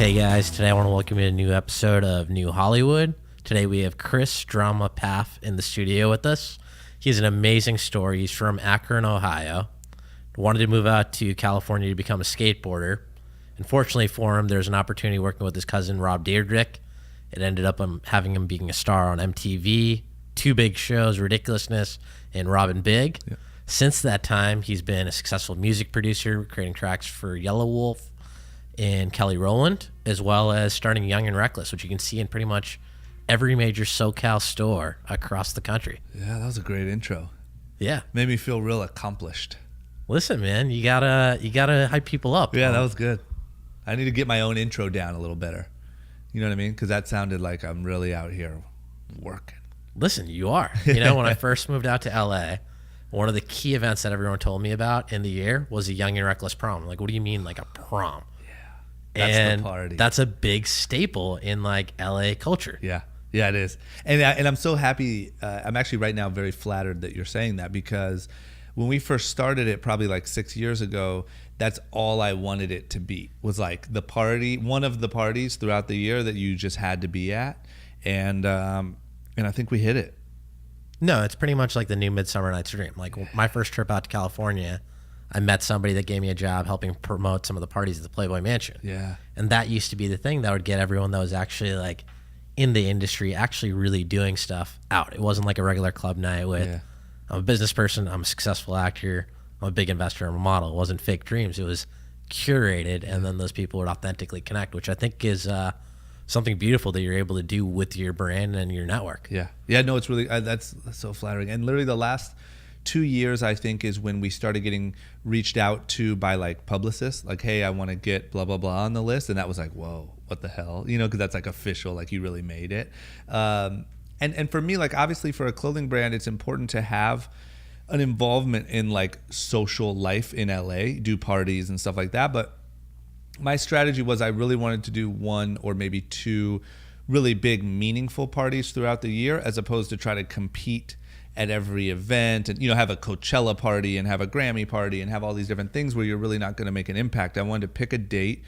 Hey guys, today I want to welcome you to a new episode of New Hollywood. Today we have Chris Drama Pfaff in the studio with us. He has an amazing story. He's from Akron, Ohio. Wanted to move out to California to become a skateboarder. Unfortunately for him, there's an opportunity working with his cousin Rob Dyrdek. It ended up having him being a star on MTV, two big shows, Ridiculousness and Robin Big. Yeah. Since that time, he's been a successful music producer, creating tracks for Yellow Wolf and Kelly Rowland, as well as starting Young and Reckless, which you can see in pretty much every major SoCal store across the country. Yeah, that was a great intro. Yeah. Made me feel real accomplished. Listen, man, you gotta hype people up. Yeah, that was good. I need to get my own intro down a little better. You know what I mean? Because that sounded like I'm really out here working. Listen, you are. You know, when I first moved out to LA, one of the key events that everyone told me about in the year was a Young and Reckless prom. Like, what do you mean, like a prom? That's the party. That's a big staple in like LA culture. Yeah, it is. And I'm so happy. I'm actually right now very flattered that you're saying that, because when we first started it, probably like 6 years ago, that's all I wanted it to be, was like the party, one of the parties throughout the year that you just had to be at. And I think we hit it. No, it's pretty much like the new Midsummer Night's Dream. Like my first trip out to California, I met somebody that gave me a job helping promote some of the parties at the Playboy Mansion. Yeah. And that used to be the thing that would get everyone that was actually like in the industry actually really doing stuff out. It wasn't like a regular club night with, I'm a business person, I'm a successful actor, I'm a big investor, I'm a model. It wasn't fake dreams. It was curated, and then those people would authentically connect, which I think is something beautiful that you're able to do with your brand and your network. Yeah. No, it's really, that's so flattering. And literally the last 2 years, I think, is when we started getting reached out to by like publicists, like, hey, I want to get blah, blah, blah on the list. And that was like, whoa, what the hell? You know, because that's like official, like you really made it. And for me, like obviously for a clothing brand, it's important to have an involvement in like social life in LA, do parties and stuff like that. But my strategy was I really wanted to do one or maybe two really big, meaningful parties throughout the year, as opposed to try to compete at every event and, you know, have a Coachella party and have a Grammy party and have all these different things where you're really not going to make an impact. I wanted to pick a date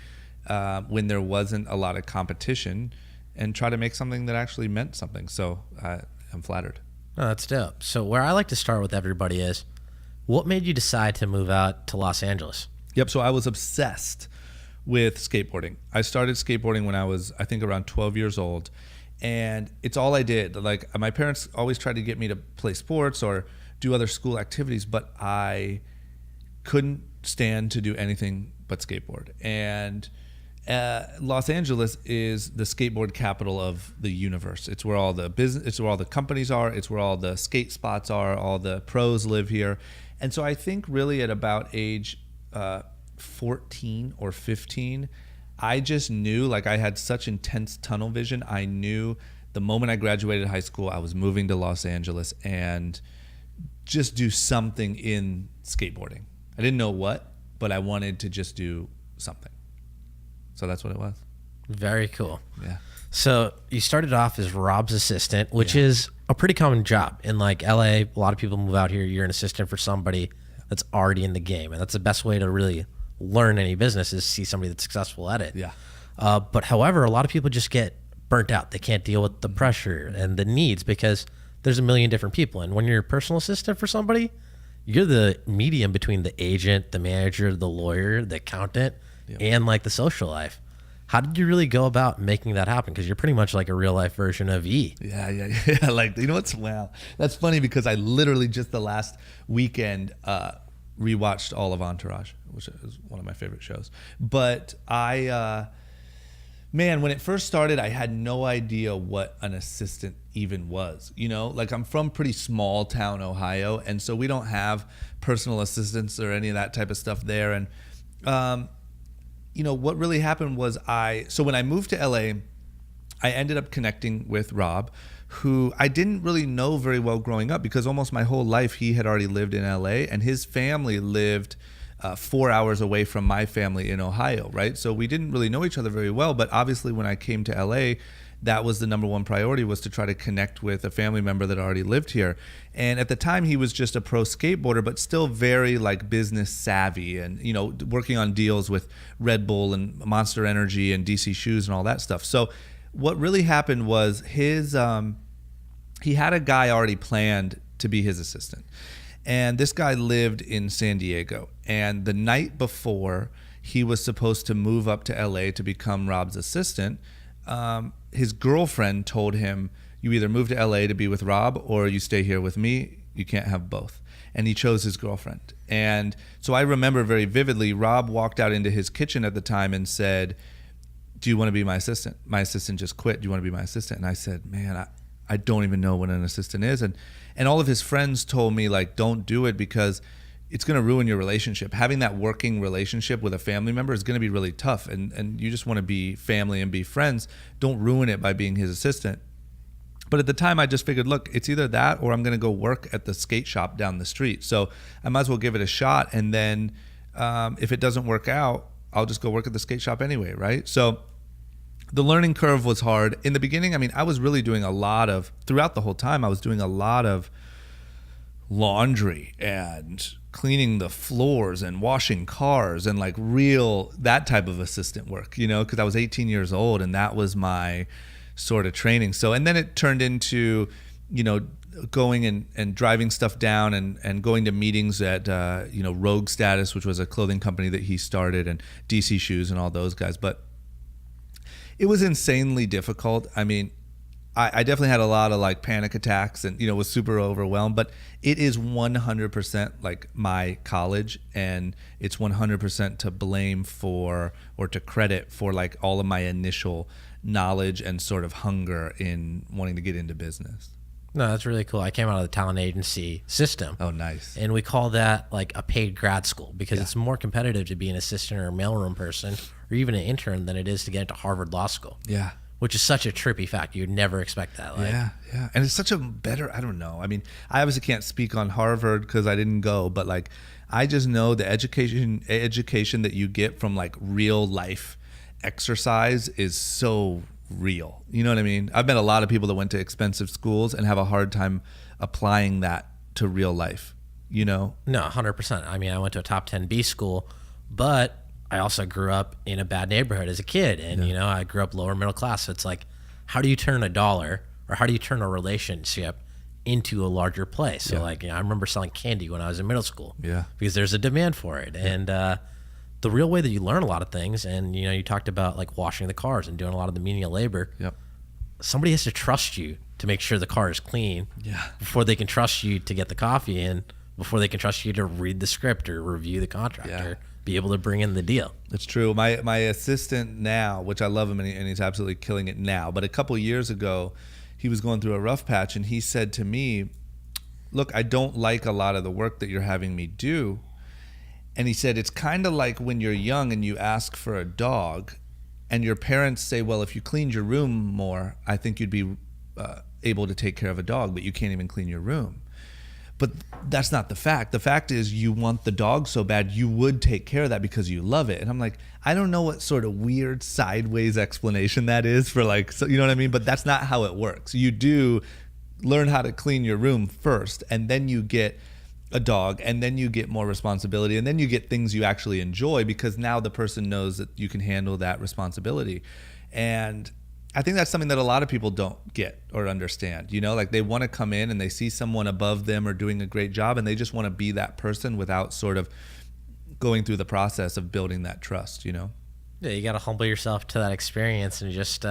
when there wasn't a lot of competition and try to make something that actually meant something. So I'm flattered. Oh, that's dope. So where I like to start with everybody is, what made you decide to move out to Los Angeles? Yep. So I was obsessed with skateboarding. I started skateboarding when I was, I think, around 12 years old. And it's all I did. Like my parents always tried to get me to play sports or do other school activities, but I couldn't stand to do anything but skateboard. And Los Angeles is the skateboard capital of the universe. It's where all the business, it's where all the companies are, it's where all the skate spots are, all the pros live here. And so I think really at about age 14 or 15, I just knew, like I had such intense tunnel vision. I knew the moment I graduated high school, I was moving to Los Angeles and just do something in skateboarding. I didn't know what, but I wanted to just do something. So that's what it was. Very cool. Yeah. So you started off as Rob's assistant, which is a pretty common job in like LA. A lot of people move out here. You're an assistant for somebody that's already in the game. And that's the best way to really learn any business, is see somebody that's successful at it. Yeah. But however, a lot of people just get burnt out. They can't deal with the pressure and the needs because there's a million different people. And when you're a personal assistant for somebody, you're the medium between the agent, the manager, the lawyer, the accountant, and like the social life. How did you really go about making that happen? Because you're pretty much like a real life version of E. Yeah. Like, you know what's, wow. That's funny because I literally just the last weekend rewatched all of Entourage, which is one of my favorite shows. But man, when it first started, I had no idea what an assistant even was. You know, like I'm from pretty small town Ohio, and so we don't have personal assistants or any of that type of stuff there. And you know, what really happened was so when I moved to LA, I ended up connecting with Rob, who I didn't really know very well growing up, because almost my whole life he had already lived in LA, and his family lived 4 hours away from my family in Ohio, right? So we didn't really know each other very well, but obviously when I came to LA, that was the number one priority, was to try to connect with a family member that already lived here. And at the time, he was just a pro skateboarder, but still very like business savvy, and working on deals with Red Bull and Monster Energy and DC Shoes and all that stuff. So what really happened was he had a guy already planned to be his assistant. And this guy lived in San Diego. And the night before he was supposed to move up to LA to become Rob's assistant, his girlfriend told him, you either move to LA to be with Rob or you stay here with me. You can't have both. And he chose his girlfriend. And so I remember very vividly, Rob walked out into his kitchen at the time and said, do you want to be my assistant? My assistant just quit. Do you want to be my assistant? And I said, man, I don't even know what an assistant is. And all of his friends told me, like, don't do it because it's going to ruin your relationship. Having that working relationship with a family member is going to be really tough. And you just want to be family and be friends. Don't ruin it by being his assistant. But at the time, I just figured, look, it's either that or I'm going to go work at the skate shop down the street. So I might as well give it a shot. And then if it doesn't work out, I'll just go work at the skate shop anyway, right? So the learning curve was hard. In the beginning, I mean, I was really doing throughout the whole time, I was doing a lot of laundry and cleaning the floors and washing cars and like that type of assistant work, because I was 18 years old and that was my sort of training. So, and then it turned into, going and driving stuff down and going to meetings at, Rogue Status, which was a clothing company that he started, and DC Shoes and all those guys. But it was insanely difficult. I mean, I definitely had a lot of like panic attacks and, was super overwhelmed, but it is 100% like my college, and it's 100% to blame for, or to credit for, like all of my initial knowledge and sort of hunger in wanting to get into business. No, that's really cool. I came out of the talent agency system. Oh, nice. And we call that like a paid grad school because it's more competitive to be an assistant or a mailroom person or even an intern than it is to get into Harvard Law School. Yeah. Which is such a trippy fact. You'd never expect that. Yeah. And it's such a I don't know. I mean, I obviously can't speak on Harvard because I didn't go, but like, I just know the education that you get from like real life exercise is so real. You know what I mean? I've met a lot of people that went to expensive schools and have a hard time applying that to real life, No, 100%. I mean, I went to a top 10 B school, but I also grew up in a bad neighborhood as a kid. And, I grew up lower middle class. So it's like, how do you turn a dollar or how do you turn a relationship into a larger place? So like, I remember selling candy when I was in middle school because there's a demand for it. And, the real way that you learn a lot of things, and you talked about like washing the cars and doing a lot of the menial labor. Somebody has to trust you to make sure the car is clean before they can trust you to get the coffee in, before they can trust you to read the script or review the contract or be able to bring in the deal. That's true. My assistant now, which I love him and he's absolutely killing it now, but a couple years ago he was going through a rough patch and he said to me, look, I don't like a lot of the work that you're having me do. And he said, it's kind of like when you're young and you ask for a dog and your parents say, well, if you cleaned your room more, I think you'd be able to take care of a dog, but you can't even clean your room. But that's not the fact. The fact is you want the dog so bad, you would take care of that because you love it. And I'm like, I don't know what sort of weird sideways explanation that is for like, so, you know what I mean? But that's not how it works. You do learn how to clean your room first, and then you get a dog, and then you get more responsibility, and then you get things you actually enjoy because now the person knows that you can handle that responsibility. And I think that's something that a lot of people don't get or understand. Like they want to come in and they see someone above them or doing a great job, and they just want to be that person without sort of going through the process of building that trust. Yeah, you got to humble yourself to that experience and just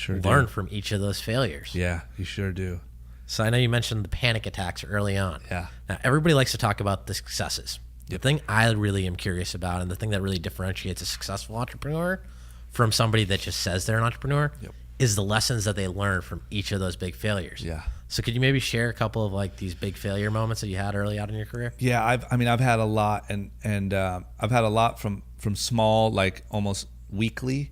learn from each of those failures. Yeah, you sure do. So I know you mentioned the panic attacks early on. Yeah. Now, everybody likes to talk about the successes. The thing I really am curious about, and the thing that really differentiates a successful entrepreneur from somebody that just says they're an entrepreneur, is the lessons that they learn from each of those big failures. Yeah. So could you maybe share a couple of like these big failure moments that you had early out in your career? Yeah, I've had a lot, and I've had a lot from small, like almost weekly,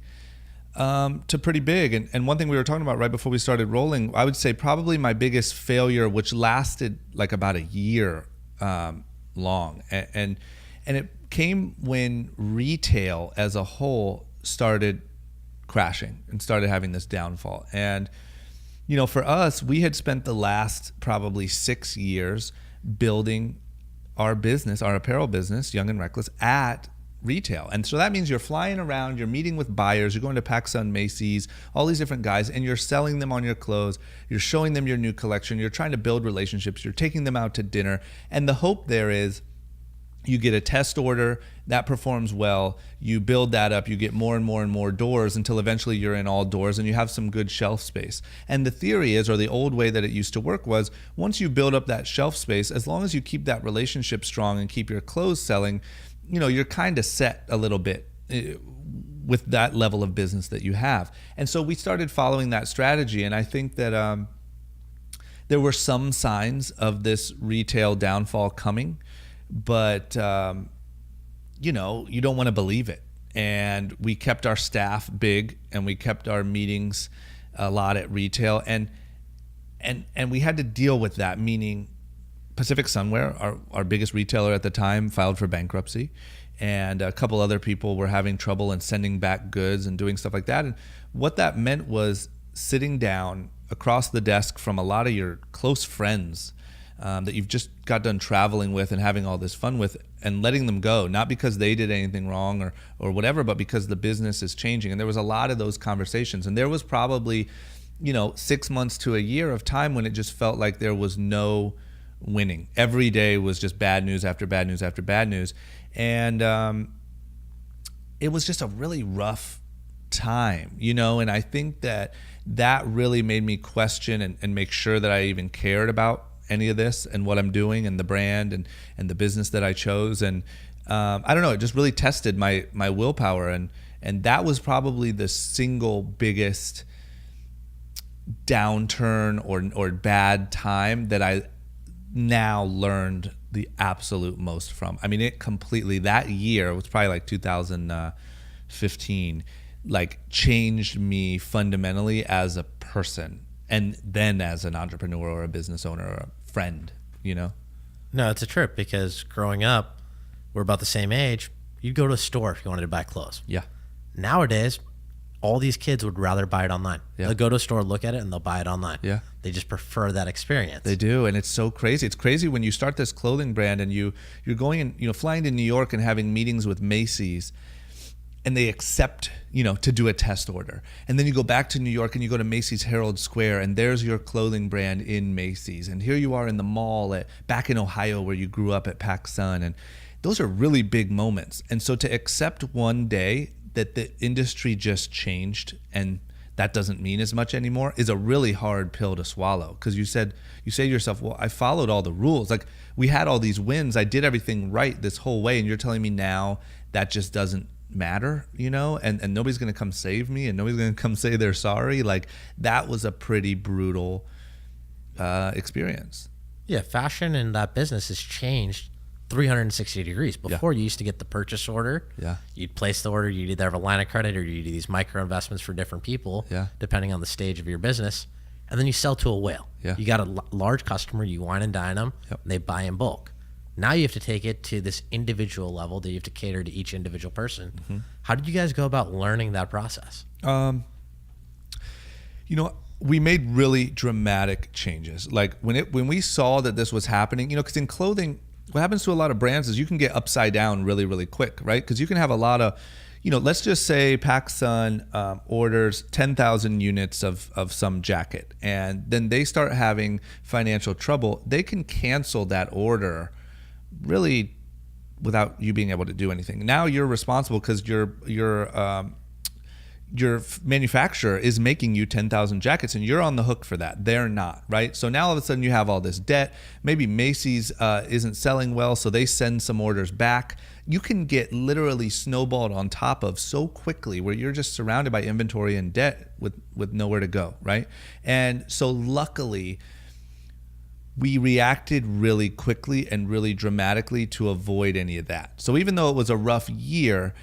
to pretty big. And one thing we were talking about right before we started rolling, I would say probably my biggest failure, which lasted like about a year long. And it came when retail as a whole started crashing and started having this downfall. And, for us, we had spent the last probably 6 years building our business, our apparel business, Young and Reckless, at retail. And so that means you're flying around, you're meeting with buyers, you're going to PacSun, Macy's, all these different guys, and you're selling them on your clothes, you're showing them your new collection, you're trying to build relationships, you're taking them out to dinner. And the hope there is you get a test order, that performs well, you build that up, you get more and more and more doors until eventually you're in all doors and you have some good shelf space. And the theory is, or the old way that it used to work was, once you build up that shelf space, as long as you keep that relationship strong and keep your clothes selling, you're kind of set a little bit with that level of business that you have. And so we started following that strategy. And I think that there were some signs of this retail downfall coming, but, you don't want to believe it. And we kept our staff big and we kept our meetings a lot at retail. And we had to deal with that, meaning Pacific Sunwear, our biggest retailer at the time, filed for bankruptcy, and a couple other people were having trouble in sending back goods and doing stuff like that. And what that meant was sitting down across the desk from a lot of your close friends that you've just got done traveling with and having all this fun with, and letting them go, not because they did anything wrong or whatever, but because the business is changing. And there was a lot of those conversations. And there was probably, 6 months to a year of time when it just felt like there was no winning. Every day was just bad news after bad news after bad news. And it was just a really rough time, and I think that really made me question and make sure that I even cared about any of this and what I'm doing and the brand and the business that I chose. And I don't know, it just really tested my willpower. And that was probably the single biggest downturn or bad time that I now learned the absolute most from. I mean, it completely, that year, it was probably like 2015, like changed me fundamentally as a person and then as an entrepreneur or a business owner or a friend, No, it's a trip because growing up, we're about the same age. You'd go to a store if you wanted to buy clothes. Yeah. Nowadays, all these kids would rather buy it online. Yeah. They'll go to a store, look at it, and they'll buy it online. Yeah. They just prefer that experience. They do, and it's so crazy. It's crazy when you start this clothing brand and you're going and flying to New York and having meetings with Macy's, and they accept to do a test order, and then you go back to New York and you go to Macy's Herald Square, and there's your clothing brand in Macy's, and here you are in the mall back in Ohio where you grew up at PacSun, and those are really big moments. And so to accept one day that the industry just changed and that doesn't mean as much anymore is a really hard pill to swallow, because you say to yourself, well, I followed all the rules. Like, we had all these wins. I did everything right this whole way. And you're telling me now that just doesn't matter, and nobody's going to come save me and nobody's going to come say they're sorry. Like, that was a pretty brutal experience. Yeah. Fashion and that business has changed 360 degrees. Before, you used to get the purchase order. Yeah. You'd place the order. You'd either have a line of credit or you do these micro investments for different people, depending on the stage of your business. And then you sell to a whale. Yeah. You got a large customer, you wine and dine them, and they buy in bulk. Now you have to take it to this individual level that you have to cater to each individual person. Mm-hmm. How did you guys go about learning that process? We made really dramatic changes. Like when we saw that this was happening, because in clothing, what happens to a lot of brands is you can get upside down really, really quick, right? Because you can have a lot of, let's just say PacSun orders 10,000 units of some jacket, and then they start having financial trouble. They can cancel that order really without you being able to do anything. Now you're responsible because your manufacturer is making you 10,000 jackets and you're on the hook for that. They're not, right? So now all of a sudden you have all this debt. Maybe Macy's isn't selling well, so they send some orders back. You can get literally snowballed on top of so quickly where you're just surrounded by inventory and debt with nowhere to go, right? And so luckily, we reacted really quickly and really dramatically to avoid any of that. So even though it was a rough year,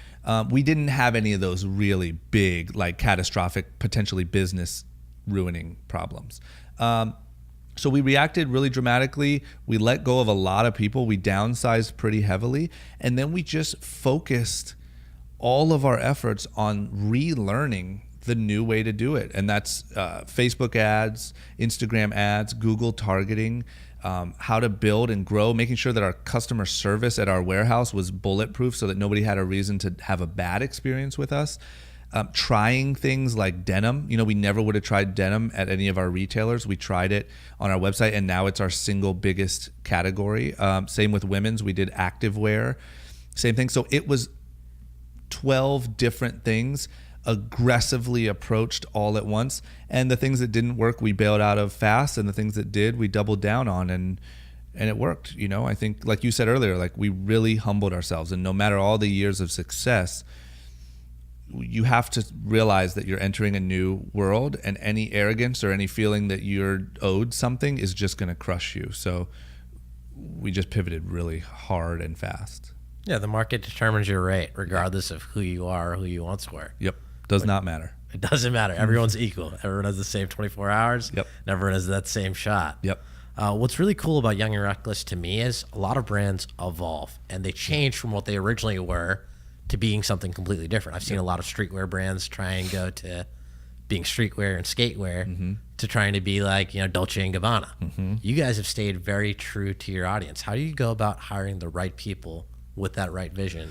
we didn't have any of those really big, like catastrophic, potentially business ruining problems. So we reacted really dramatically. We let go of a lot of people. We downsized pretty heavily. And then we just focused all of our efforts on relearning the new way to do it. And that's Facebook ads, Instagram ads, Google targeting, how to build and grow, making sure that our customer service at our warehouse was bulletproof so that nobody had a reason to have a bad experience with us. Trying things like denim. We never would have tried denim at any of our retailers. We tried it on our website, and now it's our single biggest category. Same with women's. We did activewear. Same thing. So it was 12 different things aggressively approached all at once. And the things that didn't work, we bailed out of fast. And the things that did, we doubled down on. And it worked. I think, like you said earlier, like we really humbled ourselves. And no matter all the years of success, you have to realize that you're entering a new world, and any arrogance or any feeling that you're owed something is just going to crush you. So we just pivoted really hard and fast. Yeah, the market determines your rate, regardless of who you are or who you once were. Yep, does not matter. It doesn't matter. Everyone's equal. Everyone has the same 24 hours. Yep. And everyone has that same shot. Yep. What's really cool about Young and Reckless to me is a lot of brands evolve, and they change from what they originally were to being something completely different. I've seen a lot of streetwear brands try and go to being streetwear and skatewear to trying to be like, Dolce & Gabbana. You guys have stayed very true to your audience. How do you go about hiring the right people with that right vision?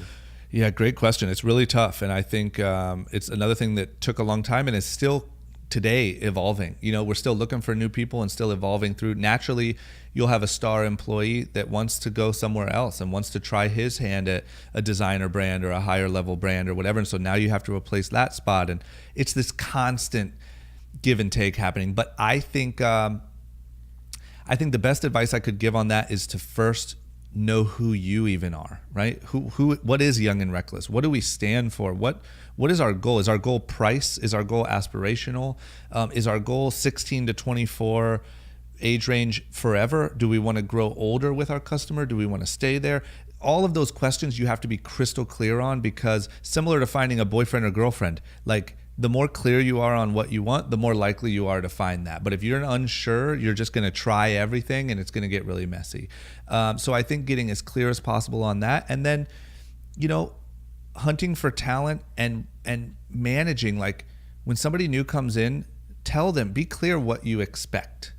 Yeah, great question. It's really tough. And I think it's another thing that took a long time and is still today evolving. We're still looking for new people and still evolving through. Naturally, you'll have a star employee that wants to go somewhere else and wants to try his hand at a designer brand or a higher level brand or whatever. And so now you have to replace that spot. And it's this constant give and take happening. But I think the best advice I could give on that is to first know who you even are, right? What is Young and Reckless? What do we stand for? What is our goal? Is our goal price? Is our goal aspirational? Is our goal 16 to 24 age range forever? Do we want to grow older with our customer? Do we want to stay there? All of those questions you have to be crystal clear on, because similar to finding a boyfriend or girlfriend, like the more clear you are on what you want, the more likely you are to find that. But if you're unsure, you're just going to try everything and it's going to get really messy. So I think getting as clear as possible on that, and then, hunting for talent and managing, like when somebody new comes in, tell them, be clear what you expect.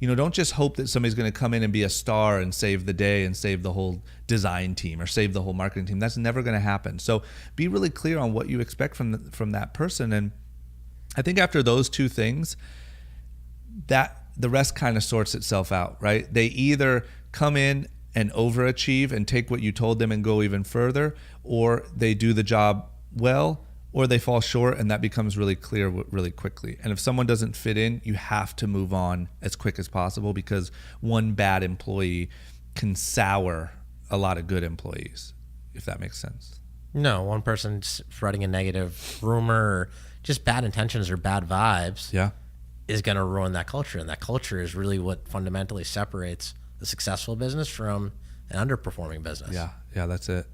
Don't just hope that somebody's going to come in and be a star and save the day and save the whole design team or save the whole marketing team. That's never going to happen. So be really clear on what you expect from that person. And I think after those two things, that the rest kind of sorts itself out, right? They either come in and overachieve and take what you told them and go even further, or they do the job well, or they fall short, and that becomes really clear really quickly. And if someone doesn't fit in, you have to move on as quick as possible, because one bad employee can sour a lot of good employees, if that makes sense. No, one person spreading a negative rumor or just bad intentions or bad vibes is going to ruin that culture. And that culture is really what fundamentally separates a successful business from an underperforming business. Yeah, that's it.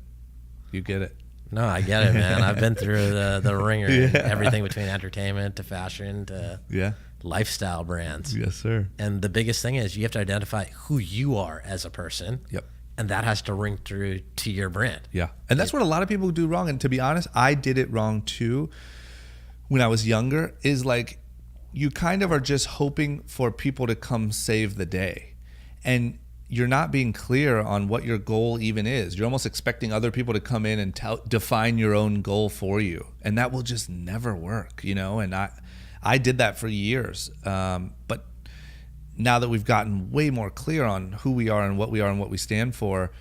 You get it. No, I get it, man. I've been through the ringer, everything between entertainment to fashion to lifestyle brands. Yes, sir. And the biggest thing is you have to identify who you are as a person. Yep. And that has to ring through to your brand. Yeah. And that's what a lot of people do wrong. And to be honest, I did it wrong too when I was younger, is like you kind of are just hoping for people to come save the day. And you're not being clear on what your goal even is. You're almost expecting other people to come in and define your own goal for you. And that will just never work, And I did that for years. But now that we've gotten way more clear on who we are and what we stand for,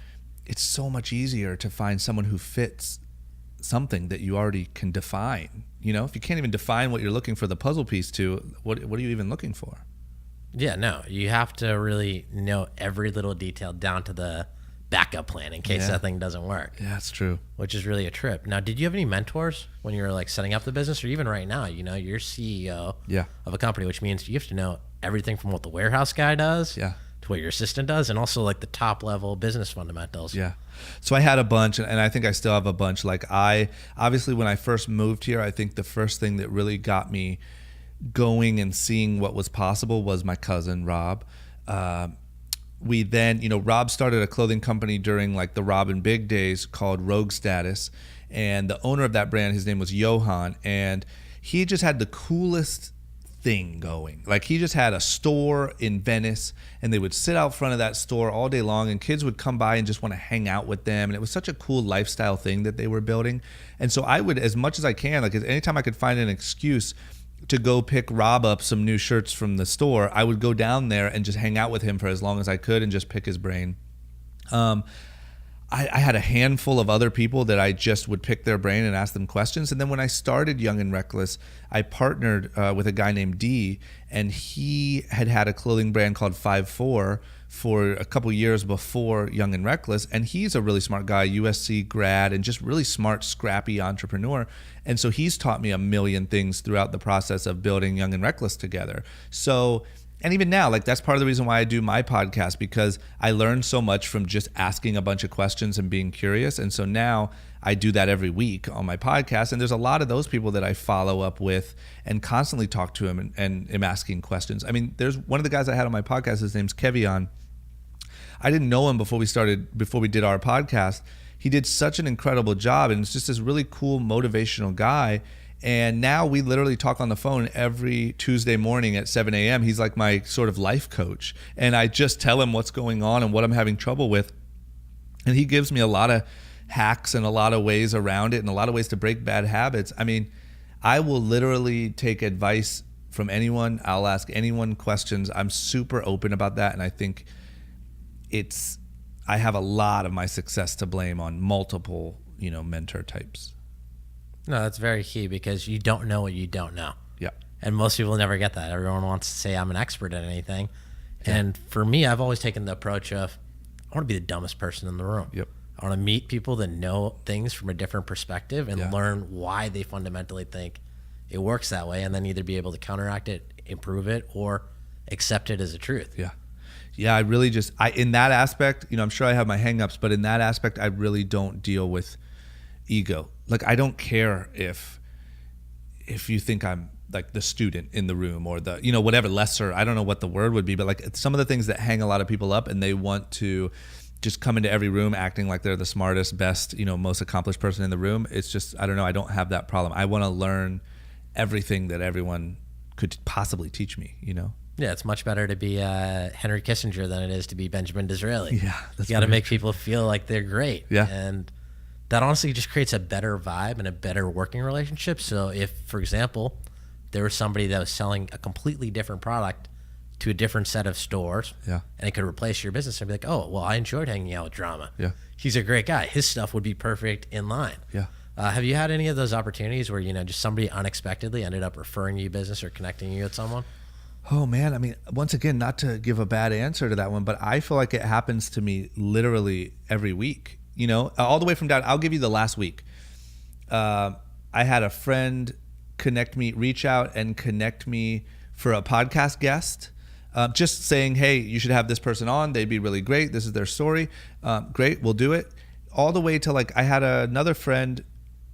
it's so much easier to find someone who fits something that you already can define. If you can't even define what you're looking for the puzzle piece to, what are you even looking for? Yeah, no, you have to really know every little detail down to the backup plan in case that thing doesn't work. Yeah, that's true. Which is really a trip. Now, did you have any mentors when you were like setting up the business, or even right now, you're CEO of a company, which means you have to know everything from what the warehouse guy does to what your assistant does, and also like the top level business fundamentals. Yeah. So I had a bunch, and I think I still have a bunch. Like obviously when I first moved here, I think the first thing that really got me going and seeing what was possible was my cousin Rob. We then, Rob started a clothing company during like the Rob and Big days called Rogue Status, and the owner of that brand, his name was Johan, and he just had the coolest thing going. Like, he just had a store in Venice, and they would sit out front of that store all day long, and kids would come by and just want to hang out with them. And it was such a cool lifestyle thing that they were building. And so I would, as much as I can, like anytime I could find an excuse to go pick Rob up some new shirts from the store, I would go down there and just hang out with him for as long as I could and just pick his brain. I had a handful of other people that I just would pick their brain and ask them questions. And then when I started Young and Reckless, I partnered with a guy named D, and he had a clothing brand called 5-4 for a couple years before Young and Reckless. And he's a really smart guy, USC grad, and just really smart, scrappy entrepreneur. And so he's taught me a million things throughout the process of building Young and Reckless together. So, and even now, like, that's part of the reason why I do my podcast, because I learned so much from just asking a bunch of questions and being curious. And so now I do that every week on my podcast. And there's a lot of those people that I follow up with and constantly talk to him and am asking questions. I mean, there's one of the guys I had on my podcast, his name's Kevion. I didn't know him before we did our podcast. He did such an incredible job, and it's just this really cool motivational guy. And now we literally talk on the phone every Tuesday morning at 7 a.m. He's like my sort of life coach. And I just tell him what's going on and what I'm having trouble with. And he gives me a lot of hacks and a lot of ways around it and a lot of ways to break bad habits. I mean, I will literally take advice from anyone. I'll ask anyone questions. I'm super open about that. And I think I have a lot of my success to blame on multiple, mentor types. No, that's very key, because you don't know what you don't know. Yeah. And most people never get that. Everyone wants to say I'm an expert at anything. Yeah. And for me, I've always taken the approach of, I want to be the dumbest person in the room. Yep. I want to meet people that know things from a different perspective and learn why they fundamentally think it works that way, and then either be able to counteract it, improve it, or accept it as a truth. Yeah. Yeah, I really in that aspect, I'm sure I have my hangups, but in that aspect, I really don't deal with ego. Like, I don't care if you think I'm like the student in the room or the, whatever lesser, I don't know what the word would be, but like some of the things that hang a lot of people up, and they want to just come into every room acting like they're the smartest, best, most accomplished person in the room. It's just, I don't know. I don't have that problem. I want to learn everything that everyone could possibly teach me, Yeah, it's much better to be Henry Kissinger than it is to be Benjamin Disraeli. Yeah, you got to make people feel like they're great. Yeah. And that honestly just creates a better vibe and a better working relationship. So if, for example, there was somebody that was selling a completely different product to a different set of stores, and it could replace your business, and be like, oh, well, I enjoyed hanging out with Drama. Yeah. He's a great guy. His stuff would be perfect in line. Yeah. Have you had any of those opportunities where, just somebody unexpectedly ended up referring you business or connecting you with someone? Oh man, I mean, once again, not to give a bad answer to that one, but I feel like it happens to me literally every week, all the way from down. I'll give you the last week. I had a friend reach out and connect me for a podcast guest, just saying, hey, you should have this person on. They'd be really great. This is their story. Great, we'll do it. All the way to, like, I had another friend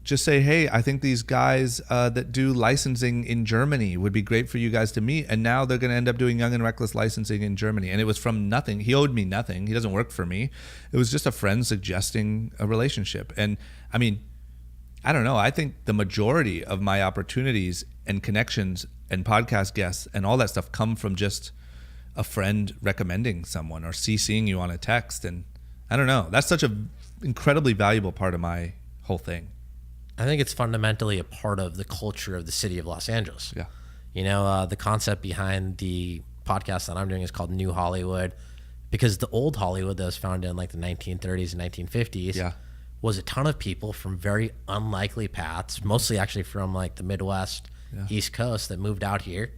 just say, hey, I think these guys that do licensing in Germany would be great for you guys to meet. And now they're going to end up doing Young and Reckless licensing in Germany. And it was from nothing. He owed me nothing. He doesn't work for me. It was just a friend suggesting a relationship. And I mean, I don't know. I think the majority of my opportunities and connections and podcast guests and all that stuff come from just a friend recommending someone or CCing you on a text. And I don't know. That's such an incredibly valuable part of my whole thing. I think it's fundamentally a part of the culture of the city of Los Angeles. Yeah. The concept behind the podcast that I'm doing is called New Hollywood, because the old Hollywood that was founded in like the 1930s and 1950s was a ton of people from very unlikely paths, mostly actually from like the Midwest, East Coast, that moved out here,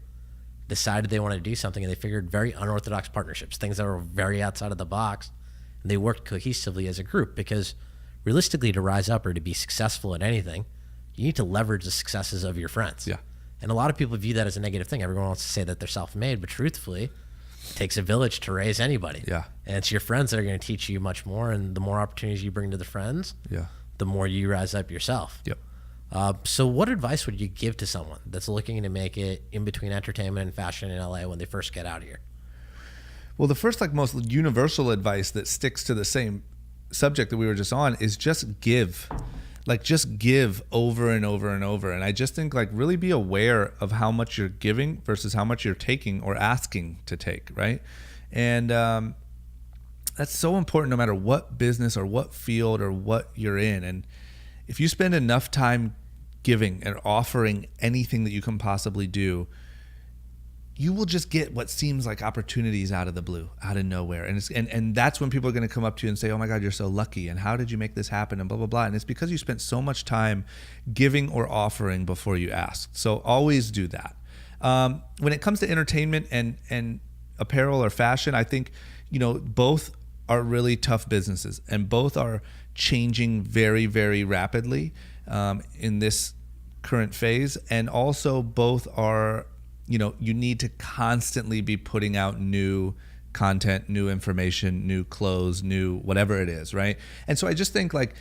decided they wanted to do something, and they figured very unorthodox partnerships, things that were very outside of the box, and they worked cohesively as a group, because realistically, to rise up or to be successful at anything, you need to leverage the successes of your friends. Yeah. And a lot of people view that as a negative thing. Everyone wants to say that they're self-made, but truthfully, it takes a village to raise anybody. Yeah. And it's your friends that are going to teach you much more, and the more opportunities you bring to the friends, the more you rise up yourself. Yep. So what advice would you give to someone that's looking to make it in between entertainment and fashion in LA when they first get out here? Well, the first, like, most universal advice that sticks to the same subject that we were just on is just give. Like just give over and over and over. And I just think like really be aware of how much you're giving versus how much you're taking or asking to take, right? And that's so important no matter what business or what field or what you're in. And if you spend enough time giving and offering anything that you can possibly do, you will just get what seems like opportunities out of the blue, out of nowhere. And that's when people are going to come up to you and say, oh my God, you're so lucky. And how did you make this happen? And blah, blah, blah. And it's because you spent so much time giving or offering before you asked. So always do that. When it comes to entertainment and apparel or fashion, I think, both are really tough businesses and both are changing very, very rapidly in this current phase. And also both are, you need to constantly be putting out new content, new information, new clothes, new whatever it is, right? And so I just think like,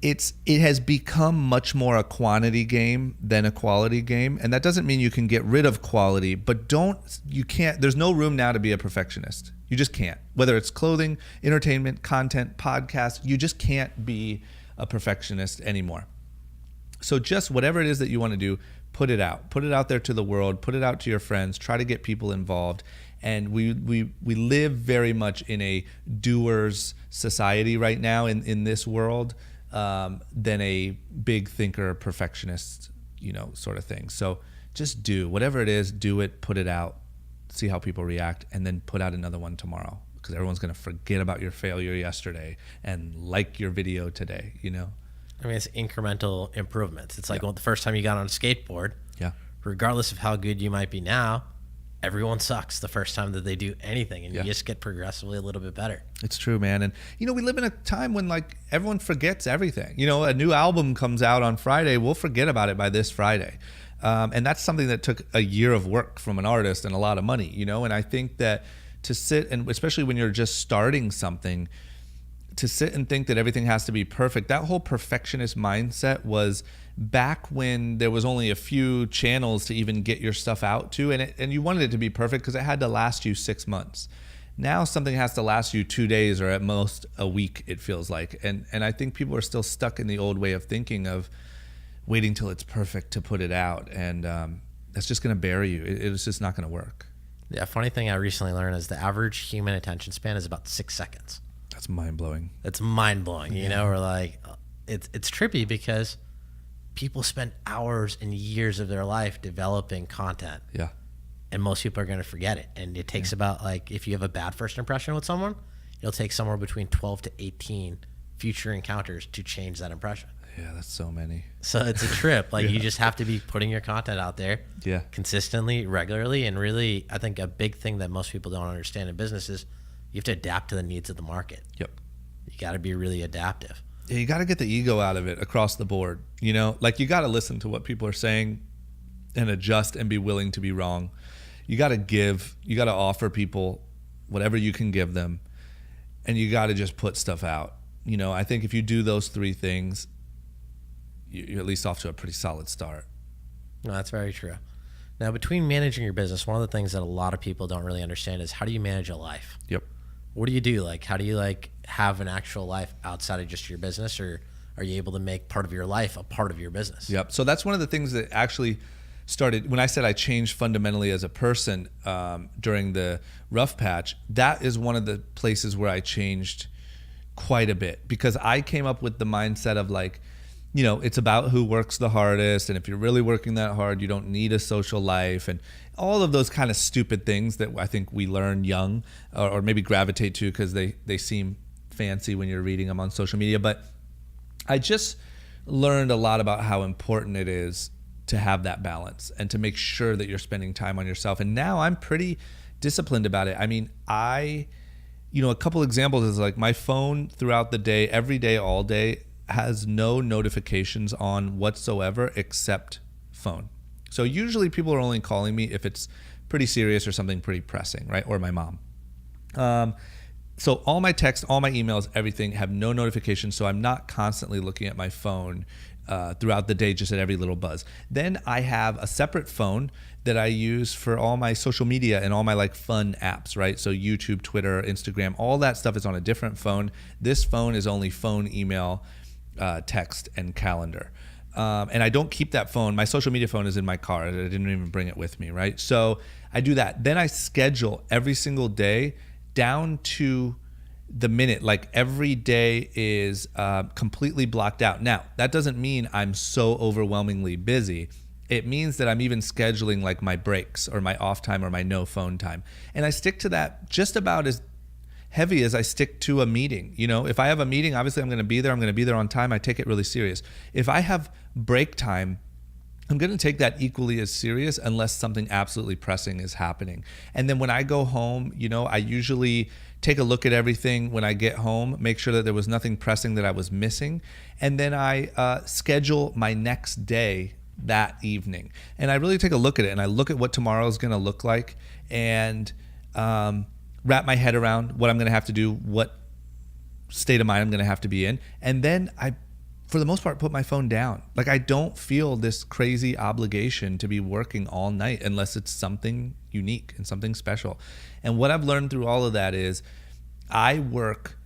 it has become much more a quantity game than a quality game. And that doesn't mean you can get rid of quality, but there's no room now to be a perfectionist. You just can't. Whether it's clothing, entertainment, content, podcasts, you just can't be a perfectionist anymore. So just whatever it is that you want to do, put it out there to the world, put it out to your friends, try to get people involved. And we live very much in a doers society right now in this world than a big thinker, perfectionist, sort of thing. So just do whatever it is, do it, put it out, see how people react, and then put out another one tomorrow because everyone's going to forget about your failure yesterday and like your video today, I mean, it's incremental improvements. It's like the first time you got on a skateboard, regardless of how good you might be now, everyone sucks the first time that they do anything, and you just get progressively a little bit better. It's true, man. And, we live in a time when, like, everyone forgets everything. A new album comes out on Friday, we'll forget about it by this Friday. And that's something that took a year of work from an artist and a lot of money, and I think that to sit, and especially when you're just starting something, to sit and think that everything has to be perfect, that whole perfectionist mindset was back when there was only a few channels to even get your stuff out to, and you wanted it to be perfect because it had to last you 6 months. Now something has to last you 2 days or at most a week, it feels like. And I think people are still stuck in the old way of thinking of waiting till it's perfect to put it out. And that's just going to bury you. It's just not going to work. Yeah, funny thing I recently learned is the average human attention span is about 6 seconds. That's mind-blowing. It's mind-blowing, or like it's trippy because people spend hours and years of their life developing content. Yeah. And most people are going to forget it. And it takes about, like, if you have a bad first impression with someone, it'll take somewhere between 12 to 18 future encounters to change that impression. Yeah, that's so many. So it's a trip. Like, you just have to be putting your content out there consistently, regularly. And really, I think a big thing that most people don't understand in business is you have to adapt to the needs of the market. Yep. You got to be really adaptive. Yeah, you got to get the ego out of it across the board. Like you got to listen to what people are saying and adjust and be willing to be wrong. You got to give, you got to offer people whatever you can give them, and you got to just put stuff out. I think if you do those 3 things, you're at least off to a pretty solid start. No, that's very true. Now, between managing your business, one of the things that a lot of people don't really understand is how do you manage a life? Yep. What do you do? Like, how do you have an actual life outside of just your business, or are you able to make part of your life a part of your business? Yep. So that's one of the things that actually started when I said I changed fundamentally as a person during the rough patch. That is one of the places where I changed quite a bit, because I came up with the mindset of like, it's about who works the hardest. And if you're really working that hard, you don't need a social life, and all of those kind of stupid things that I think we learn young or maybe gravitate to because they seem fancy when you're reading them on social media. But I just learned a lot about how important it is to have that balance and to make sure that you're spending time on yourself. And now I'm pretty disciplined about it. I mean, a couple examples is like my phone throughout the day, every day, all day, has no notifications on whatsoever except phone. So usually people are only calling me if it's pretty serious or something pretty pressing, right? Or my mom. So all my texts, all my emails, everything have no notifications. So I'm not constantly looking at my phone throughout the day, just at every little buzz. Then I have a separate phone that I use for all my social media and all my like fun apps, right? So YouTube, Twitter, Instagram, all that stuff is on a different phone. This phone is only phone, email, text and calendar. And I don't keep that phone. My social media phone is in my car. I didn't even bring it with me, right? So I do that. Then I schedule every single day down to the minute. Like every day is completely blocked out. Now, that doesn't mean I'm so overwhelmingly busy. It means that I'm even scheduling like my breaks or my off time or my no phone time. And I stick to that just about as heavy as I stick to a meeting. You know, if I have a meeting, obviously I'm going to be there. I'm going to be there on time. I take it really serious. If I have break time, I'm going to take that equally as serious unless something absolutely pressing is happening. And then when I go home, you know, I usually take a look at everything when I get home, make sure that there was nothing pressing that I was missing. And then I schedule my next day that evening. And I really take a look at it, and I look at what tomorrow is going to look like, and wrap my head around what I'm going to have to do, what state of mind I'm going to have to be in. And then I, for the most part, put my phone down. Like I don't feel this crazy obligation to be working all night unless it's something unique and something special. And what I've learned through all of that is I work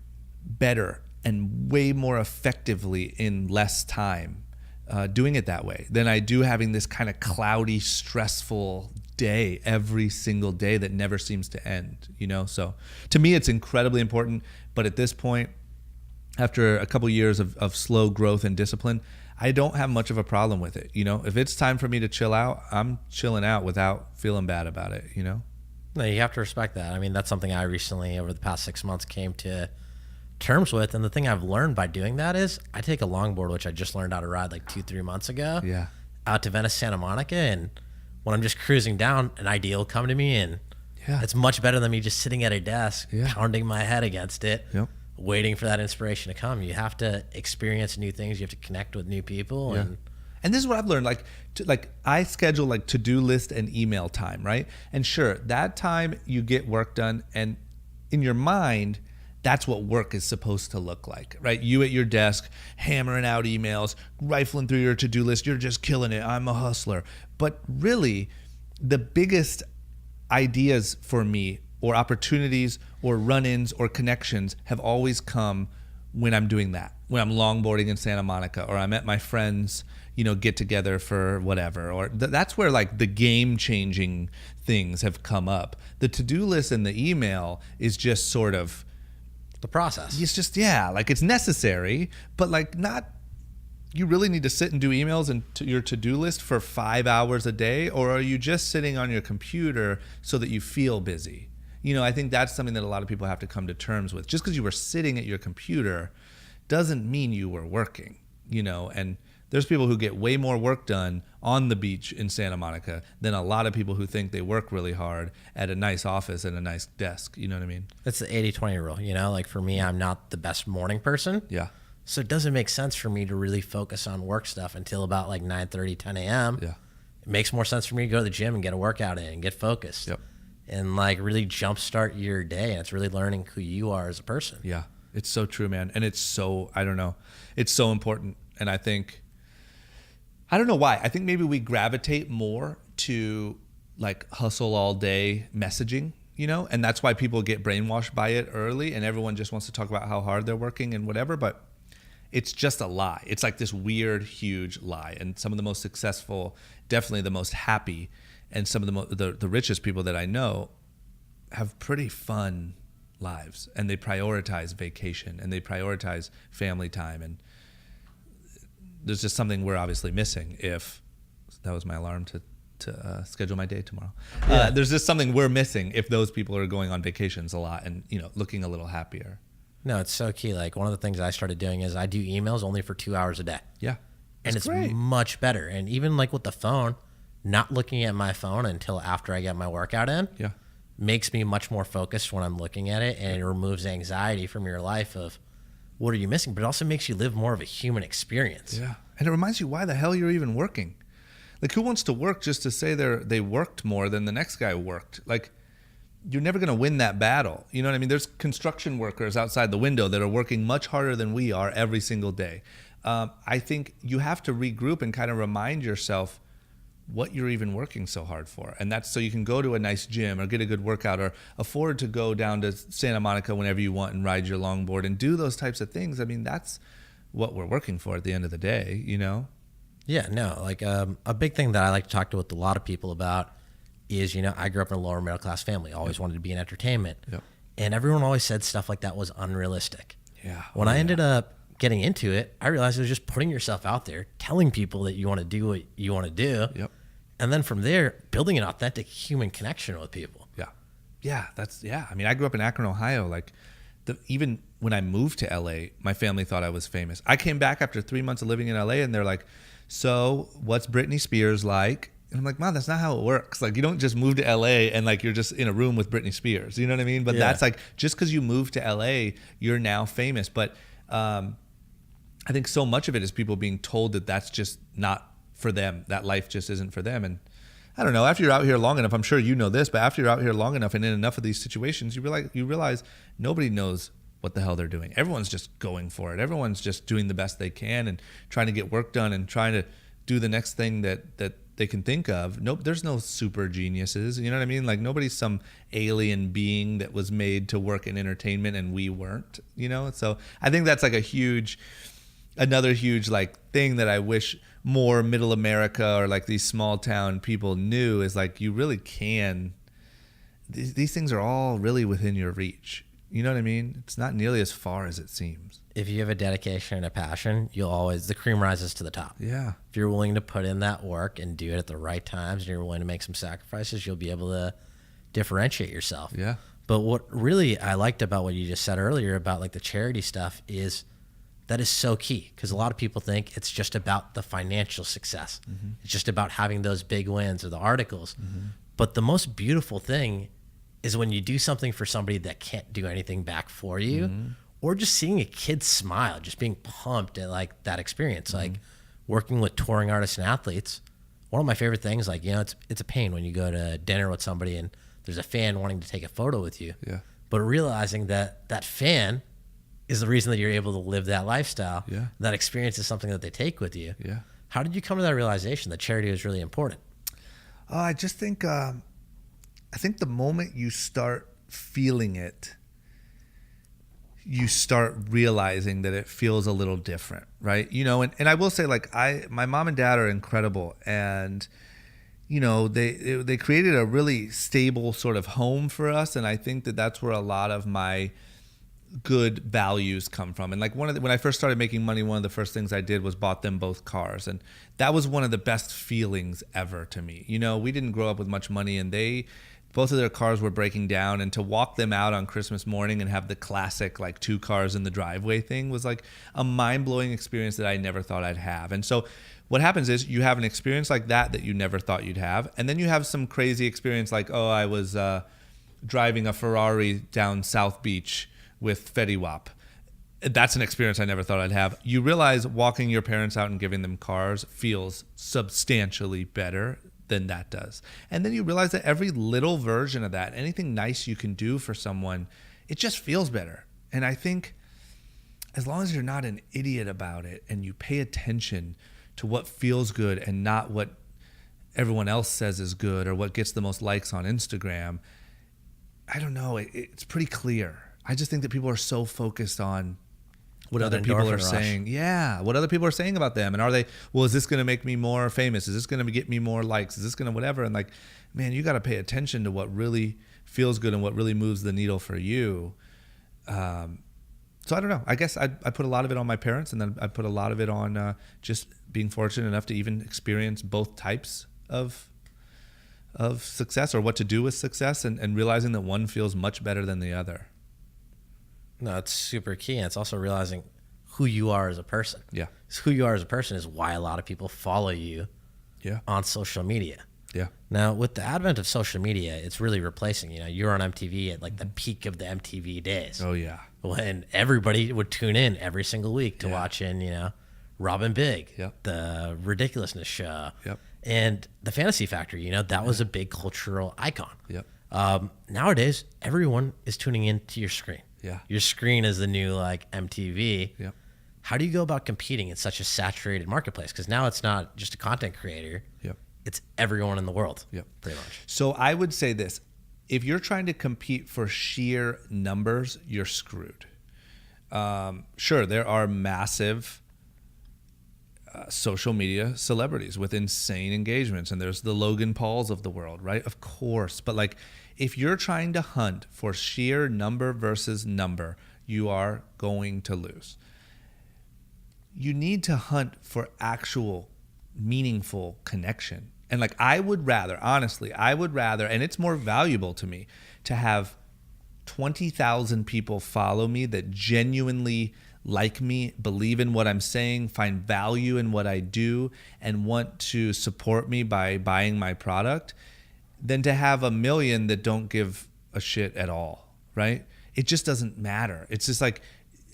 better and way more effectively in less time doing it that way than I do having this kind of cloudy, stressful day every single day that never seems to end, you know? So to me, it's incredibly important. But at this point, after a couple years of slow growth and discipline, I don't have much of a problem with it. You know, if it's time for me to chill out, I'm chilling out without feeling bad about it, you know? No, you have to respect that. I mean, that's something I recently, over the past 6 months, came to terms with. And the thing I've learned by doing that is I take a longboard, which I just learned how to ride like 2-3 months ago, out to Venice, Santa Monica. And when I'm just cruising down, an idea will come to me, and it's much better than me just sitting at a desk, pounding my head against it, waiting for that inspiration to come. You have to experience new things. You have to connect with new people. And this is what I've learned. Like I schedule like to-do list and email time, right? And sure, that time you get work done, and in your mind, that's what work is supposed to look like, right? You at your desk, hammering out emails, rifling through your to-do list. You're just killing it. I'm a hustler. But really, the biggest ideas for me, or opportunities or run-ins or connections, have always come when I'm doing that. When I'm longboarding in Santa Monica, or I'm at my friend's, you know, get together for whatever, or that's where like the game-changing things have come up. The to-do list and the email is just sort of the process. It's just, like it's necessary, but like not, you really need to sit and do emails and your to-do list for 5 hours a day, or are you just sitting on your computer so that you feel busy? You know, I think that's something that a lot of people have to come to terms with. Just because you were sitting at your computer doesn't mean you were working, you know, and there's people who get way more work done on the beach in Santa Monica than a lot of people who think they work really hard at a nice office and a nice desk. You know what I mean? It's the 80-20 rule, you know? Like for me, I'm not the best morning person. Yeah. So it doesn't make sense for me to really focus on work stuff until about like 9:30, 10 a.m. Yeah. It makes more sense for me to go to the gym and get a workout in and get focused. Yep. And like really jumpstart your day. And it's really learning who you are as a person. Yeah. It's so true, man. And it's so, I don't know, it's so important. And I think, I don't know why. I think maybe we gravitate more to like hustle all day messaging, you know, and that's why people get brainwashed by it early, and everyone just wants to talk about how hard they're working and whatever, but it's just a lie. It's like this weird, huge lie. And some of the most successful, definitely the most happy, and some of the richest people that I know have pretty fun lives, and they prioritize vacation, and they prioritize family time, and there's just something we're obviously missing. If that was my alarm to schedule my day tomorrow. There's just something we're missing if those people are going on vacations a lot and, you know, looking a little happier. No, it's so key. Like one of the things I started doing is I do emails only for 2 hours a day. Yeah. And it's great. Much better. And even like with the phone, not looking at my phone until after I get my workout in makes me much more focused when I'm looking at it, and it removes anxiety from your life of what are you missing, but it also makes you live more of a human experience. Yeah. And it reminds you why the hell you're even working. Like, who wants to work just to say they worked more than the next guy worked? Like, you're never going to win that battle. You know what I mean? There's construction workers outside the window that are working much harder than we are every single day. I think you have to regroup and kind of remind yourself what you're even working so hard for. And that's so you can go to a nice gym or get a good workout or afford to go down to Santa Monica whenever you want and ride your longboard and do those types of things. I mean, that's what we're working for at the end of the day, you know? Yeah, no, like a big thing that I like to talk to with a lot of people about is, I grew up in a lower middle class family, always wanted to be in entertainment. Yep. And everyone always said stuff like that was unrealistic. Yeah. When I ended up getting into it, I realized it was just putting yourself out there, telling people that you want to do what you want to do. Yep. And then from there, building an authentic human connection with people. Yeah. Yeah. I mean, I grew up in Akron, Ohio. Like, even when I moved to LA, my family thought I was famous. I came back after 3 months of living in LA, and they're like, "So, what's Britney Spears like?" And I'm like, "Mom, that's not how it works. Like, you don't just move to LA and like you're just in a room with Britney Spears. You know what I mean?" But that's like, just because you moved to LA, you're now famous. But I think so much of it is people being told that that's just not for them. That life just isn't for them. And I don't know, after you're out here long enough, I'm sure you know this, but after you're out here long enough and in enough of these situations, you realize nobody knows what the hell they're doing. Everyone's just going for it. Everyone's just doing the best they can and trying to get work done and trying to do the next thing that they can think of. Nope, there's no super geniuses. You know what I mean? Like, nobody's some alien being that was made to work in entertainment and we weren't, So I think that's like another huge like thing that I wish more middle America or like these small town people knew is like, you really can, these things are all really within your reach. You know what I mean? It's not nearly as far as it seems. If you have a dedication and a passion, the cream rises to the top. Yeah. If you're willing to put in that work and do it at the right times and you're willing to make some sacrifices, you'll be able to differentiate yourself. Yeah. But what really I liked about what you just said earlier about like the charity stuff is that is so key, because a lot of people think it's just about the financial success. Mm-hmm. It's just about having those big wins or the articles. Mm-hmm. But the most beautiful thing is when you do something for somebody that can't do anything back for you, mm-hmm. or just seeing a kid smile, just being pumped at like that experience. Mm-hmm. Like working with touring artists and athletes, one of my favorite things, like, it's a pain when you go to dinner with somebody and there's a fan wanting to take a photo with you. Yeah. But realizing that fan is the reason that you're able to live that lifestyle. Yeah. That experience is something that they take with you. Yeah. How did you come to that realization that charity is really important? I just think, I think the moment you start feeling it, you start realizing that it feels a little different, right? And I will say, like, my mom and dad are incredible, and they created a really stable sort of home for us, and I think that that's where a lot of my good values come from. And like when I first started making money, one of the first things I did was bought them both cars, and that was one of the best feelings ever to me. We didn't grow up with much money, and both of their cars were breaking down, and to walk them out on Christmas morning and have the classic like 2 cars in the driveway thing was like a mind-blowing experience that I never thought I'd have. And so what happens is you have an experience like that you never thought you'd have, and then you have some crazy experience like, I was driving a Ferrari down South Beach with Fetty Wap. That's an experience I never thought I'd have. You realize walking your parents out and giving them cars feels substantially better than that does. And then you realize that every little version of that, anything nice you can do for someone, it just feels better. And I think as long as you're not an idiot about it and you pay attention to what feels good and not what everyone else says is good or what gets the most likes on Instagram, I don't know, it's pretty clear. I just think that people are so focused on what other people are saying. Yeah, what other people are saying about them. And is this going to make me more famous? Is this going to get me more likes? Is this going to whatever? And like, man, you got to pay attention to what really feels good and what really moves the needle for you. So I don't know. I guess I put a lot of it on my parents, and then I put a lot of it on just being fortunate enough to even experience both types of success, or what to do with success, and realizing that one feels much better than the other. No, it's super key. And it's also realizing who you are as a person. Yeah. Who you are as a person is why a lot of people follow you on social media. Yeah. Now, with the advent of social media, it's really replacing, you're on MTV at like the peak of the MTV days. Oh, yeah. When everybody would tune in every single week to watch Robin Big, the Ridiculousness Show, and the Fantasy Factory, that was a big cultural icon. Yep. Nowadays, everyone is tuning into your screen. Yeah. Your screen is the new like MTV. Yep. How do you go about competing in such a saturated marketplace? Because now it's not just a content creator. Yep. It's everyone in the world. Yep. Pretty much. So I would say this: if you're trying to compete for sheer numbers, you're screwed. Sure, there are massive social media celebrities with insane engagements, and there's the Logan Pauls of the world, right? Of course. But like, if you're trying to hunt for sheer number versus number, you are going to lose. You need to hunt for actual meaningful connection. And like, I would rather, honestly, and it's more valuable to me to have 20,000 people follow me that genuinely like me, believe in what I'm saying, find value in what I do, and want to support me by buying my product, than to have 1 million that don't give a shit at all, right? It just doesn't matter. It's just like,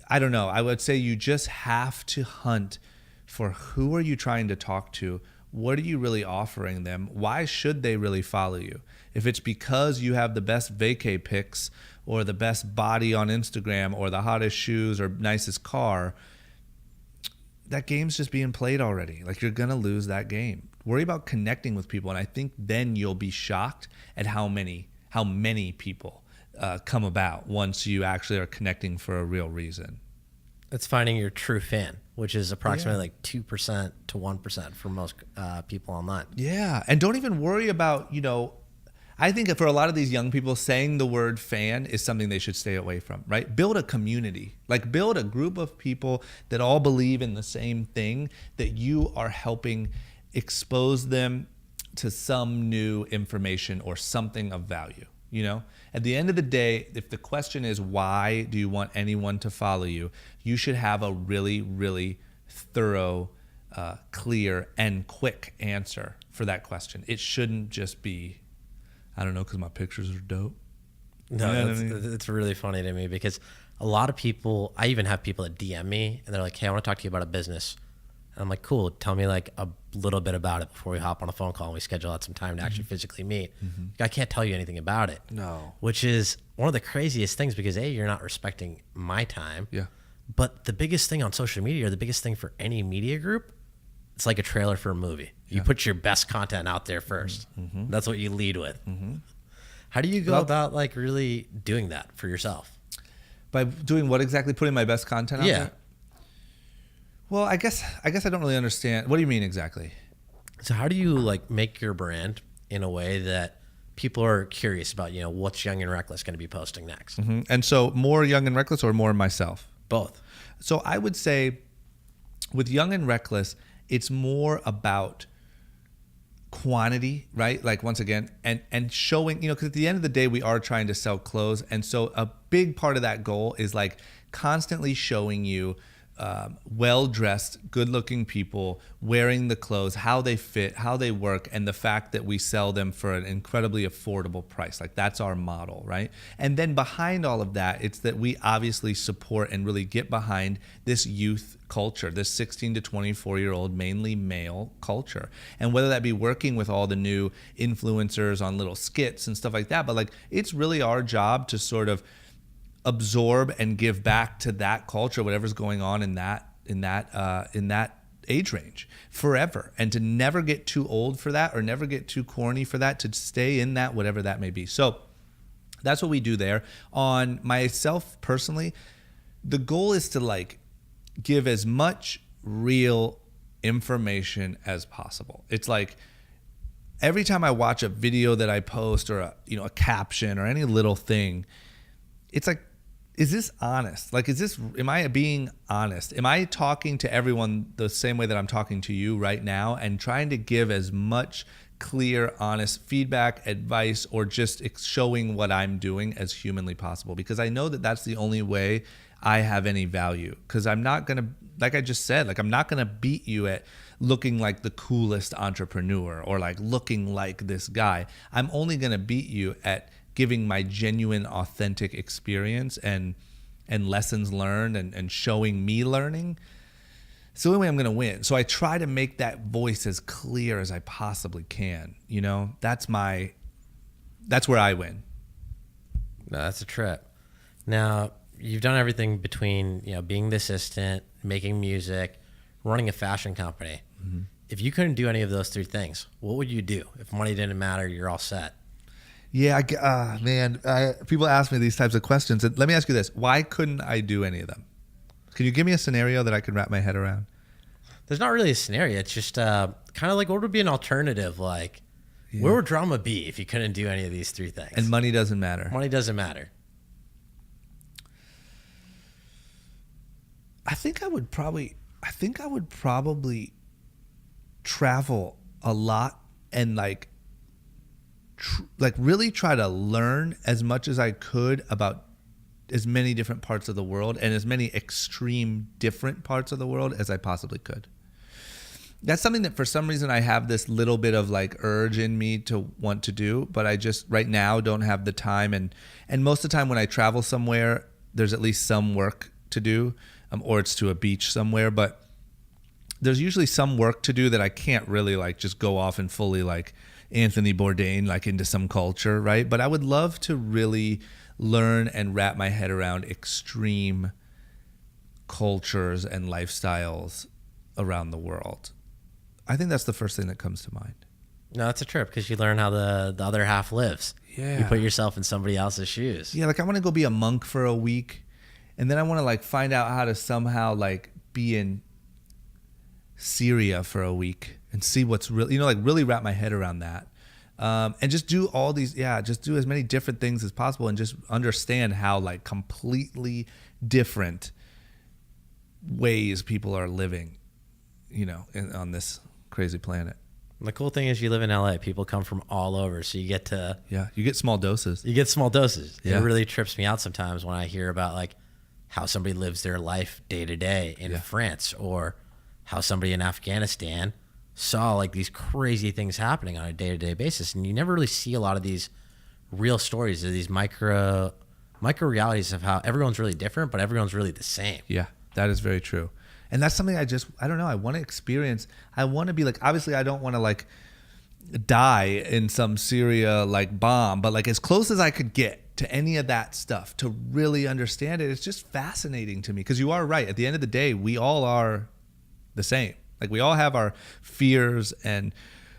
I don't know. I would say you just have to hunt for who are you trying to talk to? What are you really offering them? Why should they really follow you? If it's because you have the best vacay pics or the best body on Instagram or the hottest shoes or nicest car, that game's just being played already. Like, you're going to lose that game. Worry about connecting with people. And I think then you'll be shocked at how many people come about once you actually are connecting for a real reason. It's finding your true fan, which is approximately like 2% to 1% for most people online. Yeah. And don't even worry about, I think for a lot of these young people, saying the word fan is something they should stay away from, right? Build a community, like build a group of people that all believe in the same thing, that you are helping expose them to some new information or something of value. At the end of the day, if the question is, why do you want anyone to follow you? You should have a really, really thorough, clear, and quick answer for that question. It shouldn't just be, I don't know, because my pictures are dope. No, it's really funny to me because a lot of people, I even have people that DM me and they're like, hey, I want to talk to you about a business. And I'm like, cool, tell me like a little bit about it before we hop on a phone call and we schedule out some time to actually physically meet. I can't tell you anything about it. No. Which is one of the craziest things because A, you're not respecting my time. Yeah. But the biggest thing on social media, or the biggest thing for any media group, it's like a trailer for a movie. You put your best content out there first. That's what you lead with. How do you go about like really doing that for yourself? By doing what exactly? Putting my best content out there? Well, I guess I don't really understand. What do you mean exactly? So how do you like make your brand in a way that people are curious about, what's Young and Reckless going to be posting next? And so more Young and Reckless or more myself? Both. So I would say with Young and Reckless, it's more about quantity, right? Like, once again, and showing, because at the end of the day, we are trying to sell clothes. And so a big part of that goal is like constantly showing you well-dressed, good-looking people wearing the clothes, how they fit, how they work, and the fact that we sell them for an incredibly affordable price. Like, that's our model, right? And then behind all of that, it's that we obviously support and really get behind this youth culture, this 16 to 24-year-old, mainly male culture. And whether that be working with all the new influencers on little skits and stuff like that, but like, it's really our job to sort of absorb and give back to that culture, whatever's going on in that age range forever, and to never get too old for that or never get too corny for that, to stay in that, whatever that may be. So that's what we do there. On myself personally, the goal is to like give as much real information as possible. It's like every time I watch a video that I post or a caption or any little thing, it's like, is this honest? Like, am I being honest? Am I talking to everyone the same way that I'm talking to you right now, and trying to give as much clear, honest feedback, advice, or just showing what I'm doing as humanly possible? Because I know that that's the only way I have any value. Because I'm not going to, like I just said, like, I'm not going to beat you at looking like the coolest entrepreneur or like looking like this guy. I'm only going to beat you at giving my genuine, authentic experience and lessons learned and showing me learning. It's the only way I'm going to win. So I try to make that voice as clear as I possibly can. That's where I win. No, that's a trip. Now, you've done everything between, being the assistant, making music, running a fashion company. If you couldn't do any of those three things, what would you do? If money didn't matter, you're all set. Yeah, people ask me these types of questions. And let me ask you this. Why couldn't I do any of them? Can you give me a scenario that I can wrap my head around? There's not really a scenario. It's just kind of like, what would be an alternative? Like, where would drama be if you couldn't do any of these three things? And money doesn't matter. Money doesn't matter. I think I would probably travel a lot and like really try to learn as much as I could about as many different parts of the world and as many extreme different parts of the world as I possibly could. That's something that for some reason I have this little bit of like urge in me to want to do, but I just right now don't have the time. And most of the time when I travel somewhere, there's at least some work to do, or it's to a beach somewhere, but there's usually some work to do that I can't really like just go off and fully like Anthony Bourdain like into some culture, right? But I would love to really learn and wrap my head around extreme cultures and lifestyles around the world. I think that's the first thing that comes to mind. No, it's a trip because you learn how the other half lives. Yeah. You put yourself in somebody else's shoes. Yeah, like I want to go be a monk for a week, and then I want to like find out how to somehow like be in Syria for a week and see what's really, like really wrap my head around that. And just do all these, just do as many different things as possible and just understand how like completely different ways people are living, on this crazy planet. And the cool thing is you live in LA. People come from all over, so you get to... Yeah, you get small doses. Yeah. It really trips me out sometimes when I hear about like how somebody lives their life day to day in France, or how somebody in Afghanistan saw like these crazy things happening on a day-to-day basis. And you never really see a lot of these real stories or these micro realities of how everyone's really different, but everyone's really the same. Yeah, that is very true. And that's something I don't know. I want to experience. I want to be like, obviously I don't want to like die in some Syria like bomb, but like as close as I could get to any of that stuff to really understand it. It's just fascinating to me because you are right. At the end of the day, we all are the same. Like we all have our fears and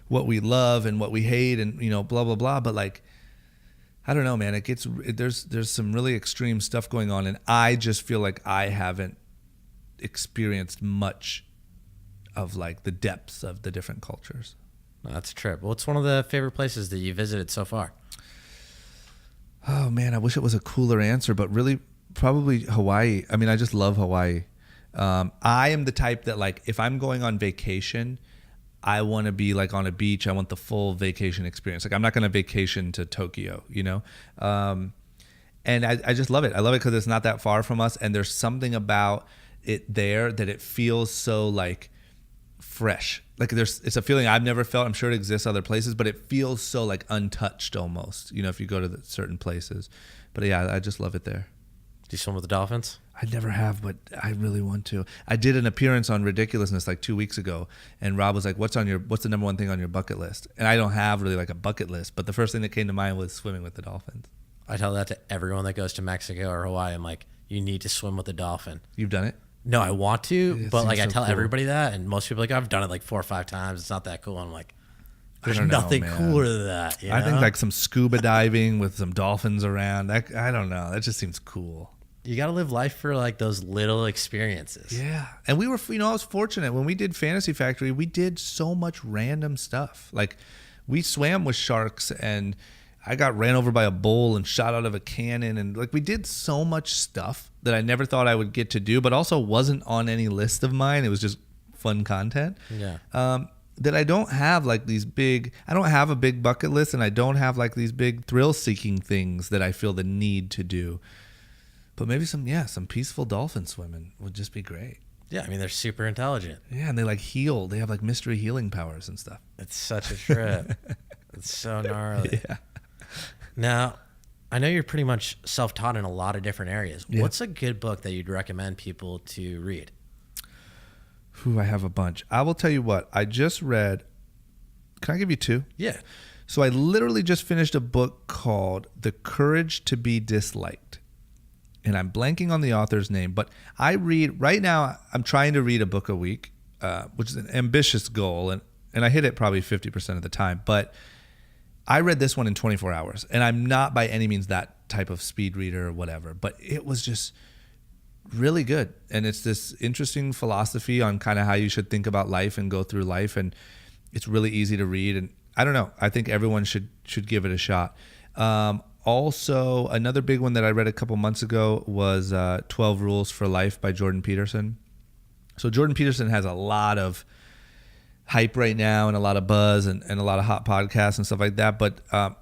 what we love and what we hate and, blah, blah, blah. But like, I don't know, man, there's some really extreme stuff going on. And I just feel like I haven't experienced much of like the depths of the different cultures. No, that's a trip. What's one of the favorite places that you visited so far? Oh man, I wish it was a cooler answer, but really probably Hawaii. I mean, I just love Hawaii. I am the type that like, if I'm going on vacation, I want to be like on a beach. I want the full vacation experience. Like I'm not going to vacation to Tokyo, and I just love it. I love it because it's not that far from us. And there's something about it there that it feels so like fresh. Like it's a feeling I've never felt. I'm sure it exists other places, but it feels so like untouched almost, if you go to certain places. But yeah, I just love it there. Do you swim with the dolphins? I never have, but I really want to. I did an appearance on Ridiculousness like 2 weeks ago, and Rob was like, what's the number one thing on your bucket list? And I don't have really like a bucket list, but the first thing that came to mind was swimming with the dolphins. I tell that to everyone that goes to Mexico or Hawaii. I'm like, you need to swim with a dolphin. You've done it? No, I want to, but like I tell cool. everybody that, and most people are like, I've done it like 4 or 5 times. It's not that cool. I'm like, there's I don't know, nothing man. cooler than that. I think like some scuba diving with some dolphins around. I don't know. That just seems cool. You got to live life for like those little experiences. Yeah. And we were, I was fortunate when we did Fantasy Factory, we did so much random stuff. Like we swam with sharks and I got ran over by a bull and shot out of a cannon. And like we did so much stuff that I never thought I would get to do, but also wasn't on any list of mine. It was just fun content. Yeah. That I don't have like I don't have a big bucket list, and I don't have like these big thrill seeking things that I feel the need to do. But maybe some peaceful dolphin swimming would just be great. Yeah, I mean, they're super intelligent. Yeah, and they like heal. They have like mystery healing powers and stuff. It's such a trip. It's so gnarly. Yeah. Now, I know you're pretty much self-taught in a lot of different areas. Yeah. What's a good book that you'd recommend people to read? I have a bunch. I will tell you what. I just read. Can I give you 2? Yeah. So I literally just finished a book called The Courage to Be Disliked. And I'm blanking on the author's name, but I read right now. I'm trying to read a book a week, which is an ambitious goal, and I hit it probably 50% of the time. But I read this one in 24 hours, and I'm not by any means that type of speed reader or whatever. But it was just really good. And it's this interesting philosophy on kind of how you should think about life and go through life. And it's really easy to read. And I don't know, I think everyone should give it a shot. Also, another big one that I read a couple months ago was 12 Rules for Life by Jordan Peterson. So Jordan Peterson has a lot of hype right now and a lot of buzz and a lot of hot podcasts and stuff like that. But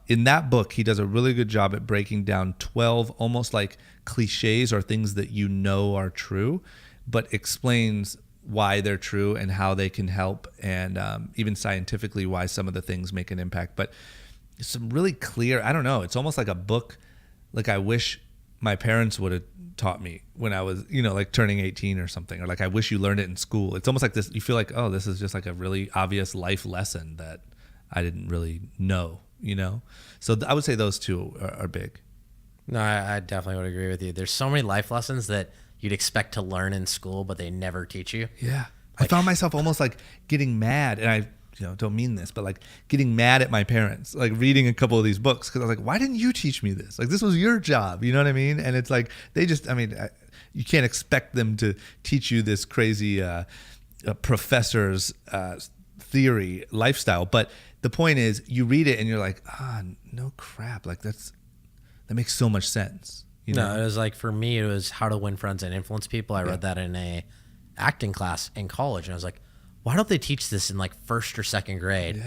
in that book, he does a really good job at breaking down 12 almost like cliches or things that you know are true, but explains why they're true and how they can help, and even scientifically why some of the things make an impact. But some really clear, I don't know, it's almost like a book like I wish my parents would have taught me when I was, like turning 18 or something, or like I wish you learned it in school. It's almost like this, you feel like, oh, this is just like a really obvious life lesson that I didn't really know, So I would say those two are big. No, I definitely would agree with you. There's so many life lessons that you'd expect to learn in school, but they never teach you. Yeah. I found myself almost like getting mad, and I don't mean this, but like getting mad at my parents, like reading a couple of these books, because I was like, why didn't you teach me this? Like, this was your job, you know what I mean? And it's like, you can't expect them to teach you this crazy professor's theory lifestyle. But the point is, you read it and you're like, no crap. Like that makes so much sense. No, it was like, for me, it was How to Win Friends and Influence People. I read that in a acting class in college, and I was like, why don't they teach this in like first or second grade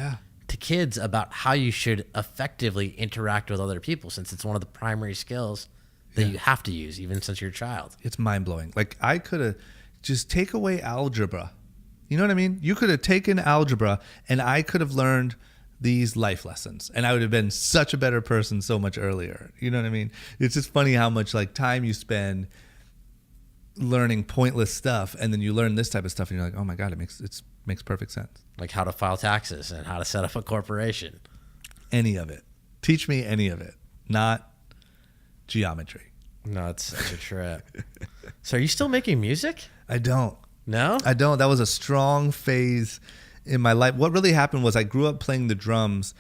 to kids about how you should effectively interact with other people, since it's one of the primary skills that you have to use even since you're a child. It's mind-blowing. Like, I could have just take away algebra. You know what I mean? You could have taken algebra and I could have learned these life lessons, and I would have been such a better person so much earlier. You know what I mean? It's just funny how much like time you spend learning pointless stuff, and then you learn this type of stuff and you're like, oh my God, it makes perfect sense. Like how to file taxes and how to set up a corporation. Any of it. Teach me any of it, not geometry. No, it's such a trip. So are you still making music? I don't. No? I don't. That was a strong phase in my life. What really happened was I grew up playing the drums.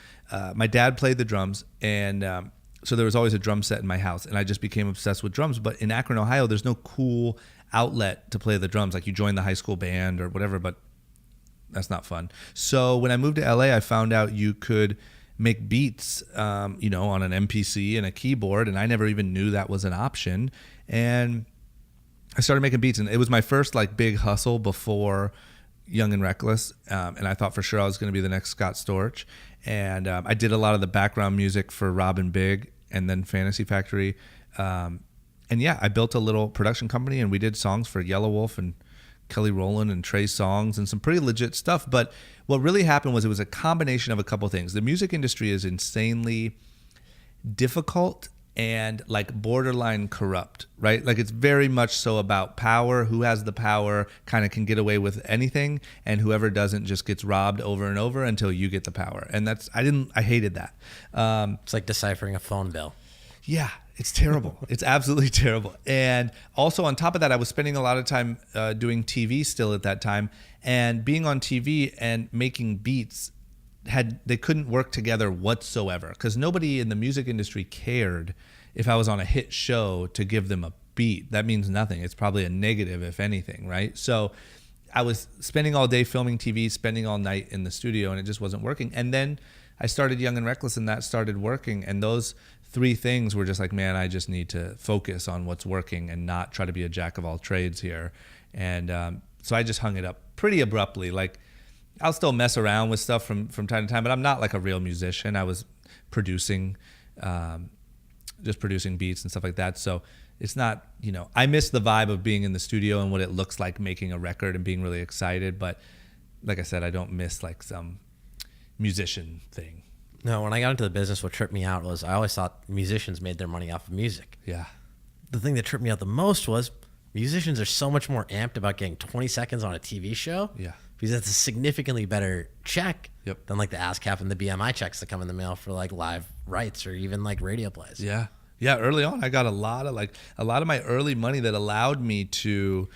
My dad played the drums, and so there was always a drum set in my house, and I just became obsessed with drums. But in Akron, Ohio, there's no cool outlet to play the drums. Like, you join the high school band or whatever, but that's not fun. So when I moved to LA, I found out you could make beats, on an MPC and a keyboard, and I never even knew that was an option. And I started making beats, and it was my first like big hustle before Young and Reckless, and I thought for sure I was going to be the next Scott Storch. And I did a lot of the background music for Robin Big and then Fantasy Factory. And I built a little production company, and we did songs for Yellow Wolf and Kelly Rowland and Trey Songz and some pretty legit stuff. But what really happened was it was a combination of a couple things. The music industry is insanely difficult and like borderline corrupt, right? Like, it's very much so about power. Who has the power kind of can get away with anything, and whoever doesn't just gets robbed over and over until you get the power. And I hated that. It's like deciphering a phone bill. Yeah, it's terrible. It's absolutely terrible. And also on top of that, I was spending a lot of time doing TV still at that time, and being on TV and making beats they couldn't work together whatsoever, because nobody in the music industry cared if I was on a hit show to give them a beat. That means nothing. It's probably a negative, if anything, right? So I was spending all day filming TV, spending all night in the studio, and it just wasn't working. And then I started Young and Reckless, and that started working. And those three things were just like, man, I just need to focus on what's working and not try to be a jack of all trades here. And so I just hung it up pretty abruptly. Like, I'll still mess around with stuff from time to time, but I'm not like a real musician. I was producing, just producing beats and stuff like that. So it's not, I miss the vibe of being in the studio and what it looks like making a record and being really excited. But like I said, I don't miss like some musician thing. No, when I got into the business, what tripped me out was I always thought musicians made their money off of music. Yeah. The thing that tripped me out the most was musicians are so much more amped about getting 20 seconds on a TV show. Yeah. Because that's a significantly better check Yep. than like the ASCAP and the BMI checks that come in the mail for like live rights or even like radio plays. Yeah. Yeah. Early on, I got a lot of my early money that allowed me to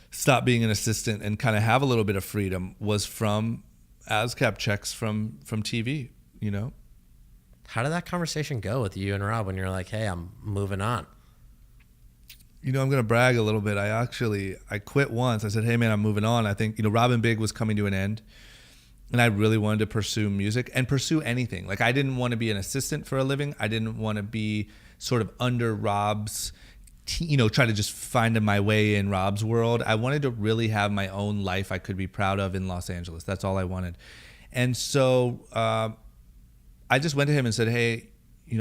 stop being an assistant and kind of have a little bit of freedom was from ASCAP checks from TV, How did that conversation go with you and Rob when you're like, hey, I'm moving on? I'm going to brag a little bit. I quit once. I said, hey man, I'm moving on. I think, Robin Big was coming to an end, and I really wanted to pursue music and pursue anything. Like, I didn't want to be an assistant for a living. I didn't want to be sort of under Rob's, try to just find my way in Rob's world. I wanted to really have my own life I could be proud of in Los Angeles. That's all I wanted. And so I just went to him and said, hey,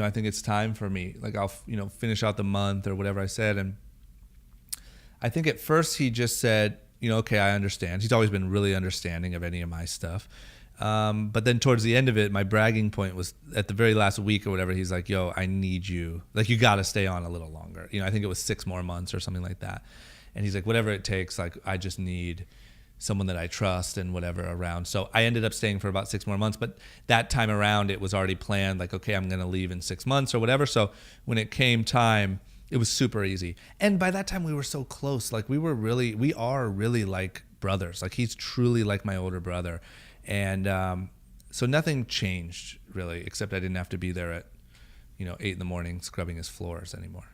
I think it's time for me. Like, I'll, finish out the month or whatever I said. And I think at first he just said, okay, I understand. He's always been really understanding of any of my stuff. But then towards the end of it, my bragging point was at the very last week or whatever, he's like, yo, I need you. Like, you got to stay on a little longer. I think it was 6 more months or something like that. And he's like, whatever it takes, like, I just need someone that I trust and whatever around. So I ended up staying for about 6 more months. But that time around, it was already planned, like, okay, I'm going to leave in 6 months or whatever. So when it came time, it was super easy. And by that time we were so close. Like, we are really like brothers. Like, he's truly like my older brother. And so nothing changed really, except I didn't have to be there at, 8 a.m. scrubbing his floors anymore.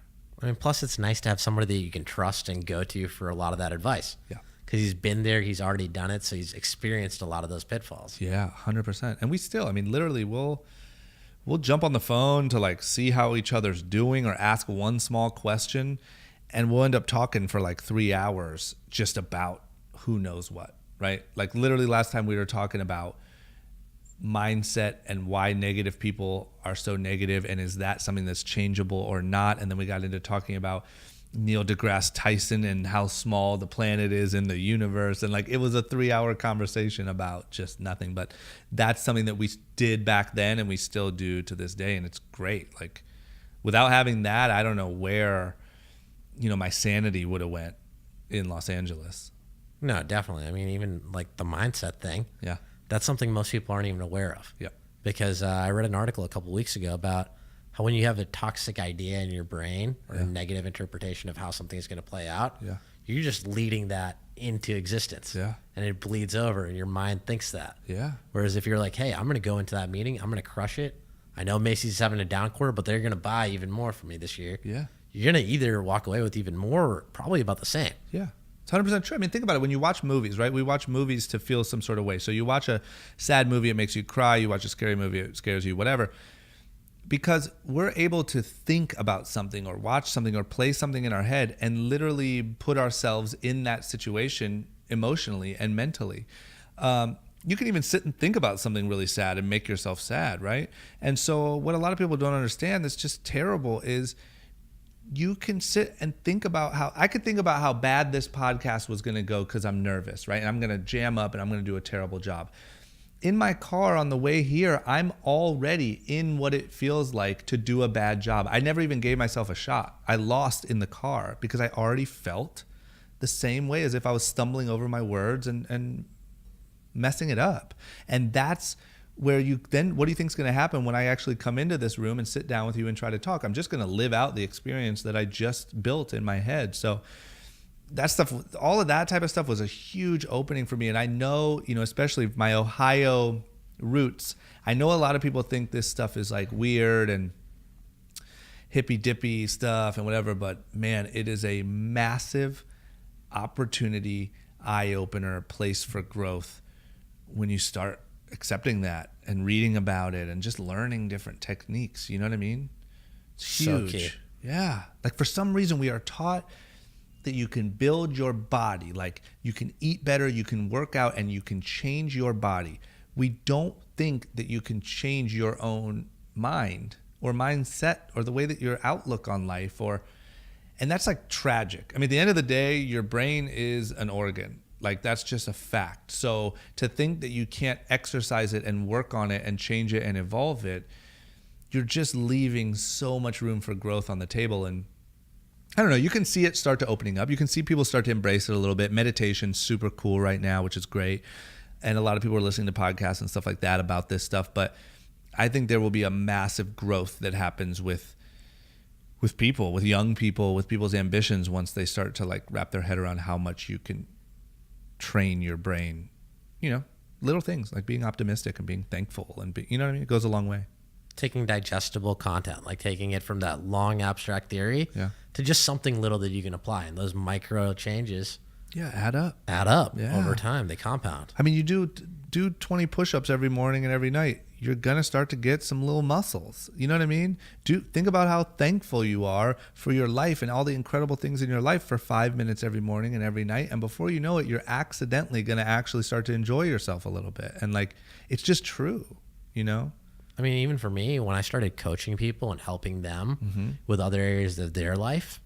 I mean, plus it's nice to have somebody that you can trust and go to for a lot of that advice. Yeah. Because he's been there, he's already done it, so he's experienced a lot of those pitfalls. Yeah, 100%. And we still, literally we'll jump on the phone to like see how each other's doing or ask one small question, and we'll end up talking for like 3 hours just about who knows what, right? Like, literally last time we were talking about mindset and why negative people are so negative, and is that something that's changeable or not? And then we got into talking about Neil deGrasse Tyson and how small the planet is in the universe. And like, it was a 3-hour conversation about just nothing. But that's something that we did back then and we still do to this day. And it's great. Like, without having that, I don't know where, my sanity would have went in Los Angeles. No, definitely. I mean, even like the mindset thing. Yeah. That's something most people aren't even aware of. Yeah. Because I read an article a couple weeks ago about how when you have a toxic idea in your brain or a negative interpretation of how something is going to play out, you're just leading that into existence. Yeah. And it bleeds over and your mind thinks that. Yeah. Whereas if you're like, hey, I'm going to go into that meeting, I'm going to crush it. I know Macy's is having a down quarter, but they're going to buy even more from me this year. Yeah. You're going to either walk away with even more or probably about the same. Yeah. It's 100% true. I mean, think about it. When you watch movies, right? We watch movies to feel some sort of way. So you watch a sad movie, it makes you cry. You watch a scary movie, it scares you, whatever. Because we're able to think about something or watch something or play something in our head and literally put ourselves in that situation emotionally and mentally. You can even sit and think about something really sad and make yourself sad, right? And so what a lot of people don't understand that's just terrible is you can sit and think about how I could think about how bad this podcast was going to go because I'm nervous, right? And I'm going to jam up and I'm going to do a terrible job. In my car on the way here, I'm already in what it feels like to do a bad job. I never even gave myself a shot. I lost in the car because I already felt the same way as if I was stumbling over my words and messing it up. And that's where you then, what do you think is going to happen when I actually come into this room and sit down with you and try to talk? I'm just going to live out the experience that I just built in my head. So that stuff, all of that type of stuff was a huge opening for me. And I know, especially my Ohio roots, I know a lot of people think this stuff is like weird and hippy dippy stuff and whatever, but man, it is a massive opportunity, eye opener, place for growth when you start accepting that and reading about it and just learning different techniques. You know what I mean? It's huge. So key. Yeah. Like, for some reason we are taught that you can build your body, like you can eat better, you can work out, and you can change your body. We don't think that you can change your own mind or mindset or the way that your outlook on life, and that's like tragic. I mean, at the end of the day, your brain is an organ. Like, that's just a fact. So to think that you can't exercise it and work on it and change it and evolve it, you're just leaving so much room for growth on the table. And I don't know, you can see it start to opening up. You can see people start to embrace it a little bit. Meditation's super cool right now, which is great. And a lot of people are listening to podcasts and stuff like that about this stuff. But I think there will be a massive growth that happens with people, with young people, with people's ambitions once they start to like wrap their head around how much you can train your brain. Little things like being optimistic and being thankful and you know what I mean? It goes a long way. taking digestible content, like taking it from that long abstract theory Yeah. to just something little that you can apply. And those micro changes Yeah, add up. Add up over time. They compound. I mean, you do 20 push-ups every morning and every night. You're gonna start to get some little muscles. You know what I mean? Think about how thankful you are for your life and all the incredible things in your life for 5 minutes every morning and every night. And before you know it, you're accidentally gonna actually start to enjoy yourself a little bit. And like, it's just true, you know? I mean, even for me, when I started coaching people and helping them with other areas of their life,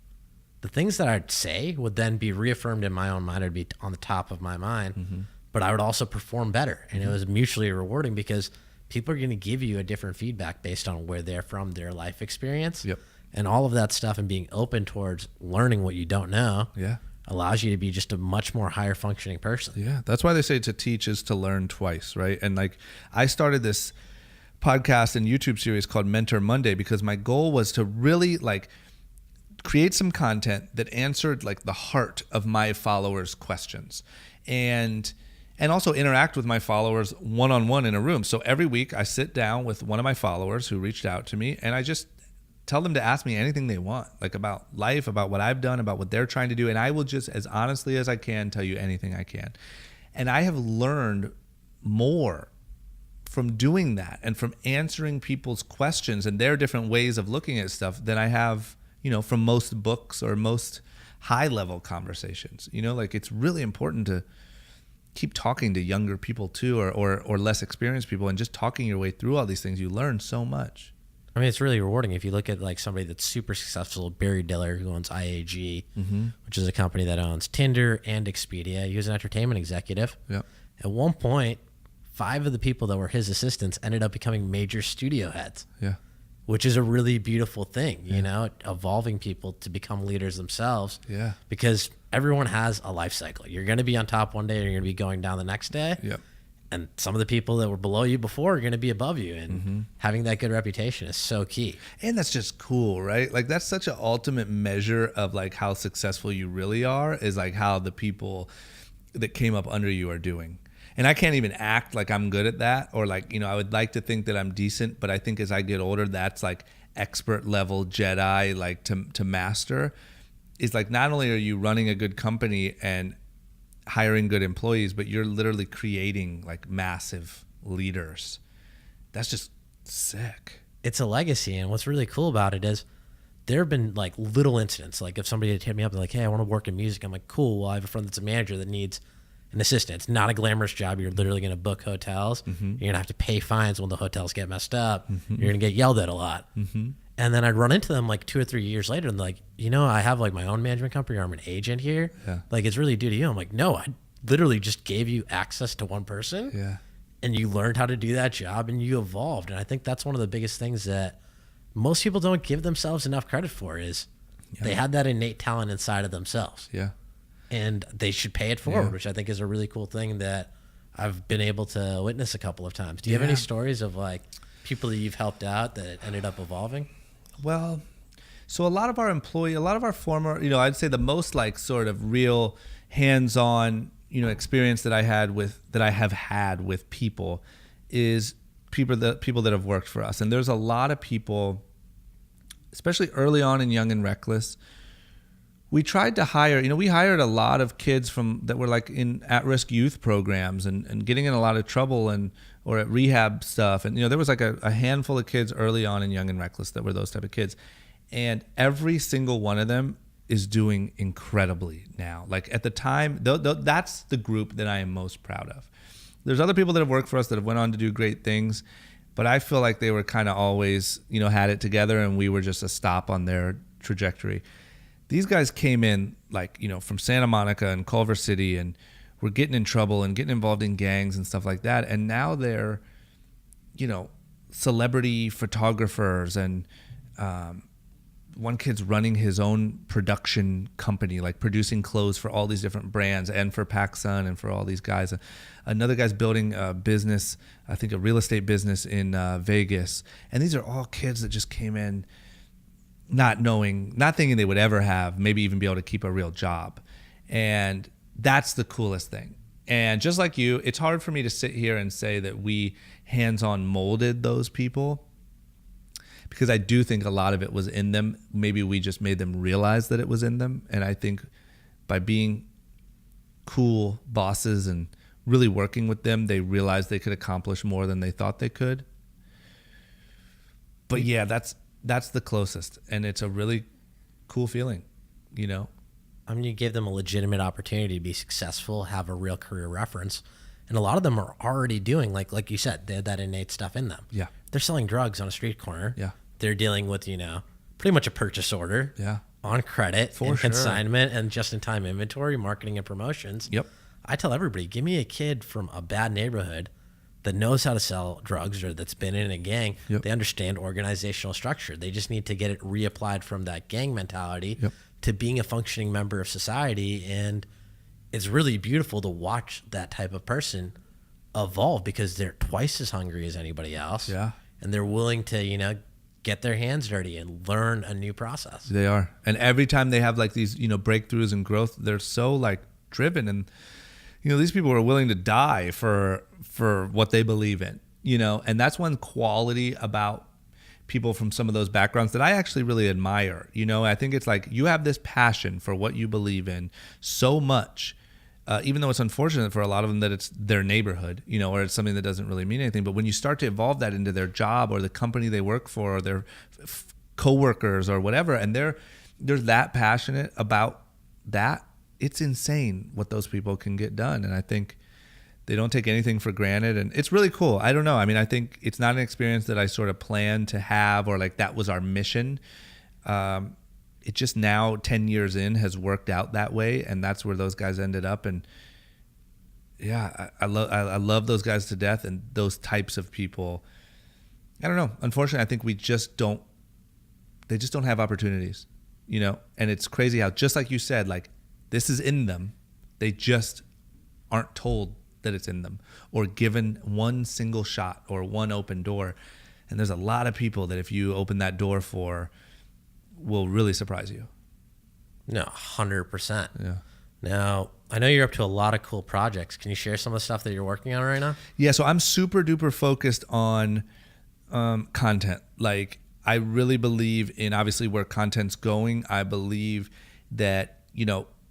the things that I'd say would then be reaffirmed in my own mind. It'd be on the top of my mind, but I would also perform better. And it was mutually rewarding because people are going to give you a different feedback based on where they're from, their life experience. Yep. And all of that stuff and being open towards learning what you don't know allows you to be just a much more higher functioning person. Yeah. That's why they say to teach is to learn twice, right? And like, I started this podcast and YouTube series called Mentor Monday because my goal was to really like create some content that answered like the heart of my followers' questions and also interact with my followers one-on-one in a room. So every week I sit down with one of my followers who reached out to me and I just tell them to ask me anything they want, like about life, about what I've done, about what they're trying to do. And I will just, as honestly as I can, tell you anything I can. And I have learned more from doing that and from answering people's questions and their different ways of looking at stuff than I have, you know, from most books or most high level conversations. You know, like it's really important to keep talking to younger people too, or less experienced people, and just talking your way through all these things. You learn so much. I mean, it's really rewarding if you look at like somebody that's super successful, Barry Diller, who owns IAG, which is a company that owns Tinder and Expedia. He was an entertainment executive. Yeah. At one point, 5 of the people that were his assistants ended up becoming major studio heads. Yeah. Which is a really beautiful thing, you know, evolving people to become leaders themselves. Yeah. Because everyone has a life cycle. You're going to be on top one day and you're going to be going down the next day. Yep. And some of the people that were below you before are going to be above you. And having that good reputation is so key. And that's just cool, right? Like that's such an ultimate measure of like how successful you really are, is like how the people that came up under you are doing. And I can't even act like I'm good at that, or like, you know, I would like to think that I'm decent, but I think as I get older, that's like expert level Jedi, like to master, is like, not only are you running a good company and hiring good employees, but you're literally creating like massive leaders. That's just sick. It's a legacy. And what's really cool about it is there have been like little incidents. Like if somebody had hit me up and like, hey, I want to work in music. I'm like, cool. Well, I have a friend that's a manager that needs an assistant. It's not a glamorous job. You're literally going to book hotels. You're going to have to pay fines when the hotels get messed up. You're going to get yelled at a lot. And then I'd run into them like 2 or 3 years later and they're like, you know, I have like my own management company, or I'm an agent here. Yeah. Like it's really due to you. I'm like, no, I literally just gave you access to one person. Yeah. And you learned how to do that job and you evolved. And I think that's one of the biggest things that most people don't give themselves enough credit for, is they had that innate talent inside of themselves. Yeah. And they should pay it forward, which I think is a really cool thing that I've been able to witness a couple of times. Do you have any stories of like people that you've helped out that ended up evolving? Well, so a lot of our former, you know, I'd say the most like sort of real hands-on, you know, experience that I have had with people is people that have worked for us. And there's a lot of people, especially early on in Young and Reckless, we tried to hire, you know, we hired a lot of kids that were like in at-risk youth programs and getting in a lot of trouble or at rehab stuff. And, you know, there was like a handful of kids early on in Young and Reckless that were those type of kids. And every single one of them is doing incredibly now. Like at the time, that's the group that I am most proud of. There's other people that have worked for us that have went on to do great things, but I feel like they were kind of always, you know, had it together and we were just a stop on their trajectory. These guys came in like, you know, from Santa Monica and Culver City and were getting in trouble and getting involved in gangs and stuff like that. And now they're, you know, celebrity photographers, and one kid's running his own production company, like producing clothes for all these different brands and for PacSun and for all these guys. Another guy's building a business, I think a real estate business in Vegas. And these are all kids that just came in not thinking they would ever have, maybe even be able to keep a real job. And that's the coolest thing. And just like you, it's hard for me to sit here and say that we hands-on molded those people. because I do think a lot of it was in them. Maybe we just made them realize that it was in them. And I think by being cool bosses and really working with them, they realized they could accomplish more than they thought they could. But yeah, that's the closest, and it's a really cool feeling, you know. I mean, you gave them a legitimate opportunity to be successful, have a real career reference, and a lot of them are already doing, like you said, they had that innate stuff in them. Yeah, they're selling drugs on a street corner. Yeah, they're dealing with pretty much a purchase order. Yeah, on credit, for and sure. Consignment, and just-in-time inventory, marketing and promotions. Yep. I tell everybody, give me a kid from a bad neighborhood that knows how to sell drugs or that's been in a gang. Yep. They understand organizational structure. They just need to get it reapplied from that gang mentality to being a functioning member of society. And it's really beautiful to watch that type of person evolve because they're twice as hungry as anybody else. Yeah. And they're willing to, get their hands dirty and learn a new process. They are. And every time they have like these, breakthroughs and growth, they're so like driven, and these people are willing to die for what they believe in, and that's one quality about people from some of those backgrounds that I actually really admire. I think it's like you have this passion for what you believe in so much, even though it's unfortunate for a lot of them that it's their neighborhood, or it's something that doesn't really mean anything. But when you start to evolve that into their job or the company they work for or their coworkers or whatever, and they're that passionate about that, it's insane what those people can get done. And I think they don't take anything for granted, and it's really cool. I don't know. I mean, I think it's not an experience that I sort of planned to have, or like that was our mission. It just now 10 years in has worked out that way, and that's where those guys ended up. And yeah, I love those guys to death, and those types of people. I don't know. Unfortunately, I think they just don't have opportunities, and it's crazy how, just like you said, like, this is in them. They just aren't told that it's in them or given one single shot or one open door. And there's a lot of people that if you open that door for will really surprise you. No, 100%. Yeah. Now, I know you're up to a lot of cool projects. Can you share some of the stuff that you're working on right now? Yeah, so I'm super duper focused on content. Like, I really believe in obviously where content's going. I believe that,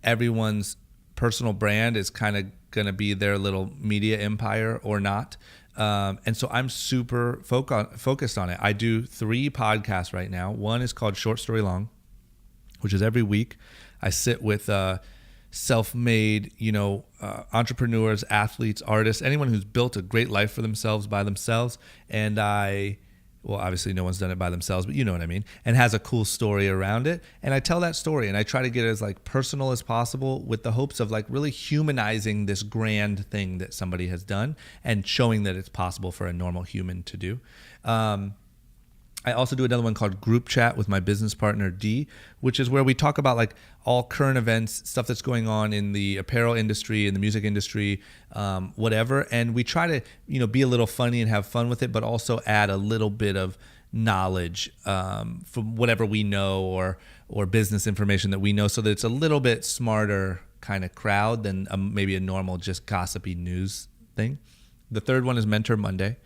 everyone's personal brand is kind of going to be their little media empire or not. And so I'm super focused on it. I do 3 podcasts right now. One is called Short Story Long, which is every week. I sit with self-made, entrepreneurs, athletes, artists, anyone who's built a great life for themselves by themselves. And well, obviously no one's done it by themselves, but you know what I mean, and has a cool story around it. And I tell that story, and I try to get it as like personal as possible with the hopes of like really humanizing this grand thing that somebody has done and showing that it's possible for a normal human to do. I also do another one called Group Chat with my business partner, D, which is where we talk about like all current events, stuff that's going on in the apparel industry, in the music industry, whatever. And we try to, be a little funny and have fun with it, but also add a little bit of knowledge from whatever we know or business information that we know, so that it's a little bit smarter kind of crowd than maybe a normal just gossipy news thing. The third one is Mentor Monday.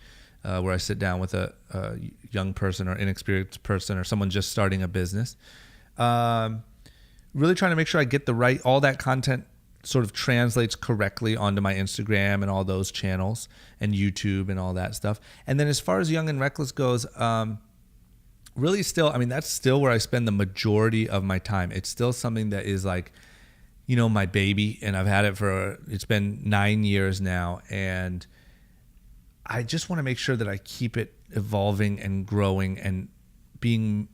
Where I sit down with a young person or inexperienced person or someone just starting a business. Really trying to make sure I get all that content sort of translates correctly onto my Instagram and all those channels and YouTube and all that stuff. And then as far as Young and Reckless goes, really still, that's still where I spend the majority of my time. It's still something that is like, my baby, and I've had it it's been 9 years now, and I just want to make sure that I keep it evolving and growing and being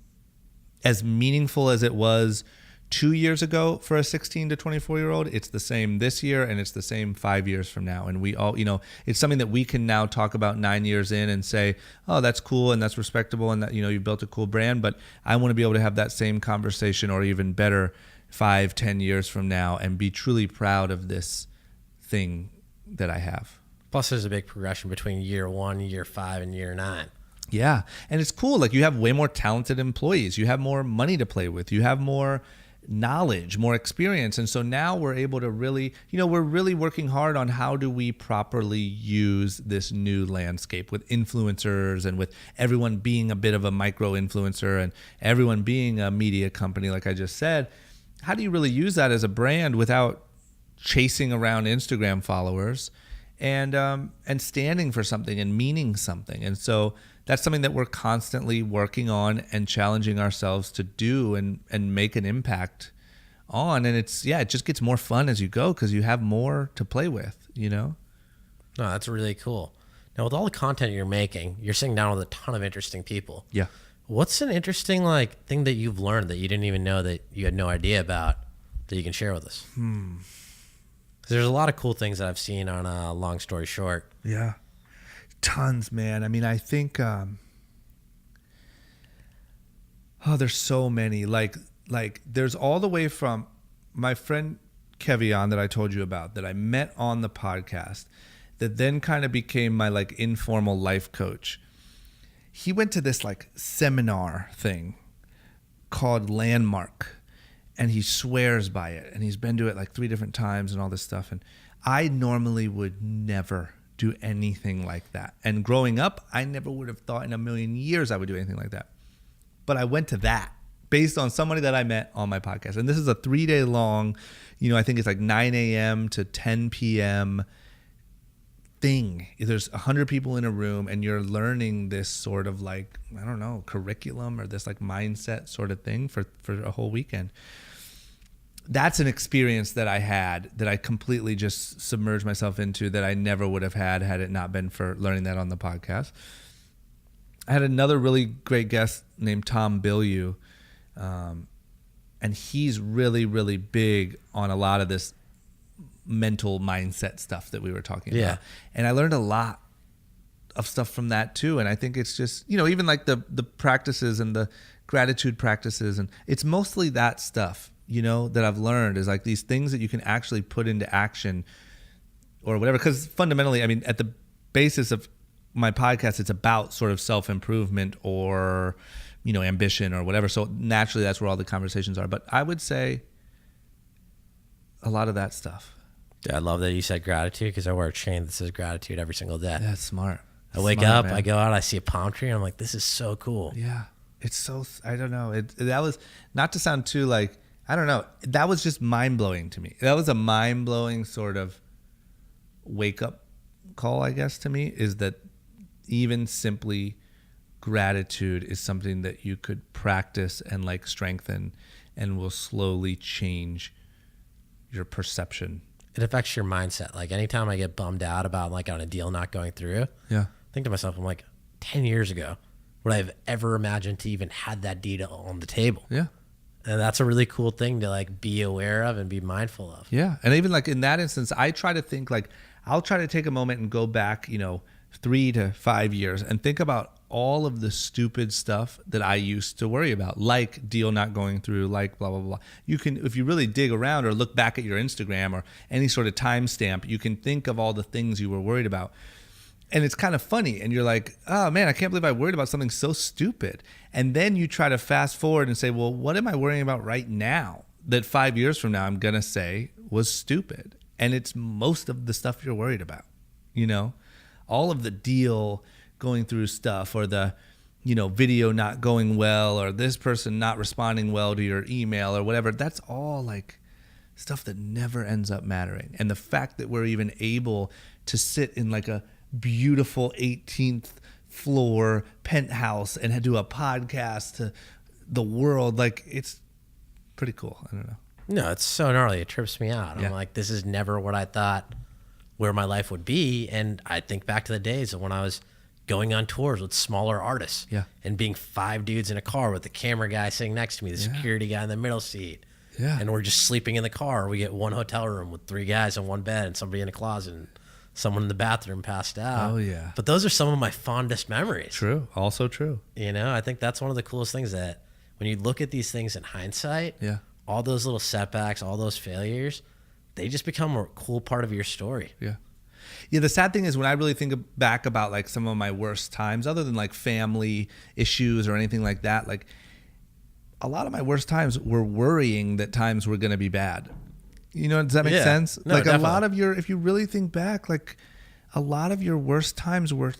as meaningful as it was 2 years ago for a 16 to 24-year-old. It's the same this year, and it's the same 5 years from now. And we all, it's something that we can now talk about 9 years in and say, oh, that's cool and that's respectable and that, you built a cool brand. But I want to be able to have that same conversation, or even better, 5-10 years from now, and be truly proud of this thing that I have. Plus, there's a big progression between year 1, year 5, and year 9. Yeah. And it's cool. Like, you have way more talented employees. You have more money to play with. You have more knowledge, more experience. And so now we're able to really, we're really working hard on how do we properly use this new landscape with influencers and with everyone being a bit of a micro influencer and everyone being a media company, like I just said. How do you really use that as a brand without chasing around Instagram followers and standing for something and meaning something? And so that's something that we're constantly working on and challenging ourselves to do and make an impact on. And it just gets more fun as you go because you have more to play with, No, that's really cool. Now, with all the content you're making, you're sitting down with a ton of interesting people. Yeah. What's an interesting thing that you've learned that you didn't even know that you had no idea about that you can share with us? 'Cause there's a lot of cool things that I've seen on Long Story Short. Yeah. Tons, man. I mean, I think, there's so many. Like there's all the way from my friend Kevion that I told you about that I met on the podcast that then kind of became my informal life coach. He went to this seminar thing called Landmark, and he swears by it, and he's been to it 3 different times and all this stuff. And I normally would never do anything like that. And growing up, I never would have thought in a million years I would do anything like that. But I went to that based on somebody that I met on my podcast. And this is a 3-day long, I think it's 9 a.m. to 10 p.m. thing. There's 100 people in a room and you're learning this sort of curriculum or this mindset sort of thing for a whole weekend. That's an experience that I had that I completely just submerged myself into that I never would have had it not been for learning that on the podcast. I had another really great guest named Tom Bilyeu, and he's really, really big on a lot of this mental mindset stuff that we were talking about. And I learned a lot of stuff from that too. And I think it's just, even the practices and the gratitude practices, and it's mostly that stuff. That I've learned is these things that you can actually put into action or whatever. Because fundamentally, I mean, at the basis of my podcast, it's about sort of self-improvement or, ambition or whatever. So naturally, that's where all the conversations are. But I would say a lot of that stuff. Yeah, I love that you said gratitude because I wear a chain that says gratitude every single day. That's smart. I wake up, man. I go out, I see a palm tree, and I'm like, this is so cool. Yeah. It's so, I don't know. That was, not to sound too I don't know. That was just mind-blowing to me. That was a mind-blowing sort of wake-up call, I guess, to me, is that even simply gratitude is something that you could practice and strengthen and will slowly change your perception. It affects your mindset. Anytime I get bummed out about on a deal not going through, I think to myself, I'm 10 years ago, would I have ever imagined to even had that deal on the table? Yeah. And that's a really cool thing to be aware of and be mindful of. Yeah. And even in that instance, I try to think I'll try to take a moment and go back, 3 to 5 years and think about all of the stupid stuff that I used to worry about, like deal not going through, like blah, blah, blah. You can, if you really dig around or look back at your Instagram or any sort of timestamp, you can think of all the things you were worried about. And it's kind of funny. And you're like, oh man, I can't believe I worried about something so stupid. And then you try to fast forward and say, well, what am I worrying about right now that 5 years from now I'm going to say was stupid? And it's most of the stuff you're worried about, all of the deal going through stuff or the, video not going well or this person not responding well to your email or whatever. That's all stuff that never ends up mattering. And the fact that we're even able to sit in a beautiful 18th floor penthouse and do a podcast to the world, it's pretty cool. I don't know. No, it's so gnarly. It trips me out. Yeah. I'm like, this is never what I thought where my life would be. And I think back to the days of when I was going on tours with smaller artists and being 5 dudes in a car with the camera guy sitting next to me, the security guy in the middle seat. Yeah. And we're just sleeping in the car. We get one hotel room with 3 guys in one bed and somebody in a closet and someone in the bathroom passed out. Oh, yeah. But those are some of my fondest memories. True. Also true. I think that's one of the coolest things that when you look at these things in hindsight, all those little setbacks, all those failures, they just become a cool part of your story. Yeah. Yeah, the sad thing is when I really think back about some of my worst times, other than family issues or anything like that, a lot of my worst times were worrying that times were going to be bad. You know, does that make Yeah. sense? No, like definitely. a lot of your, if you really think back, like a lot of your worst times were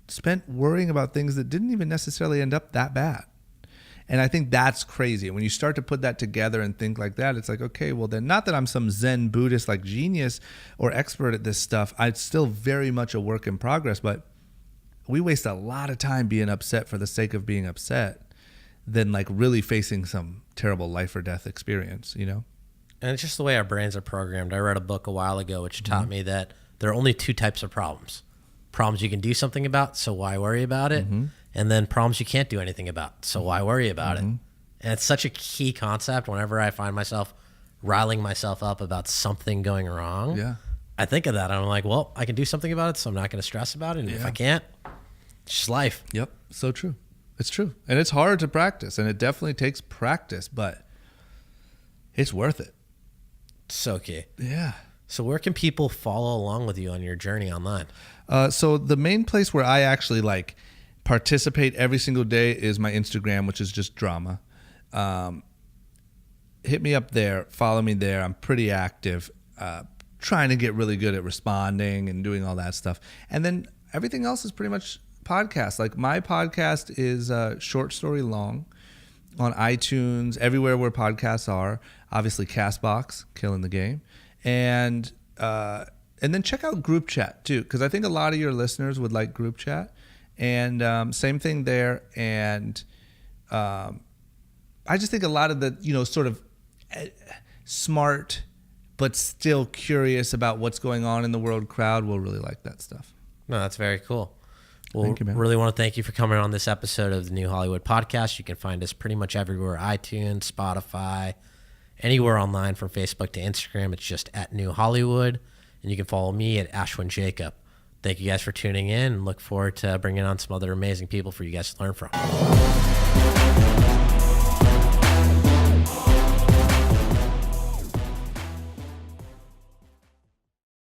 spent worrying about things that didn't even necessarily end up that bad. And I think that's crazy. When you start to put that together and think like that, it's like, okay, well then, not that I'm some Zen Buddhist like genius or expert at this stuff. I'm still very much a work in progress, but we waste a lot of time being upset for the sake of being upset than like really facing some terrible life or death experience, you know? And it's just the way our brains are programmed. I read a book a while ago which taught me that there are only two types of problems. Problems you can do something about, so why worry about it? And then problems you can't do anything about, so why worry about it? And it's such a key concept whenever I find myself riling myself up about something going wrong. Yeah. I think of that and I'm like, well, I can do something about it, so I'm not going to stress about it. And if I can't, it's just life. Yep. So true. It's true. And it's hard to practice, and it definitely takes practice, but it's worth it. So key. Yeah. So where can people follow along with you on your journey online? So the main place where I actually like participate every single day is my Instagram, which is just drama. Hit me up there, follow me there. I'm pretty active, trying to get really good at responding and doing all that stuff. And then everything else is pretty much podcasts. Like my podcast is short story long on iTunes, everywhere where podcasts are. Obviously Castbox, killing the game. And then check out group chat too, because I think a lot of your listeners would like group chat. And same thing there. And I just think a lot of the, sort of smart but still curious about what's going on in the world crowd will really like that stuff. No, that's very cool. Well, Thank you, man. Really want to thank you for coming on this episode of the New Hollywood Podcast. You can find us pretty much everywhere: iTunes, Spotify, anywhere online from Facebook to Instagram. It's just at New Hollywood. And you can follow me at Ashwin Jacob. Thank you guys for tuning in, and look forward to bringing on some other amazing people for you guys to learn from.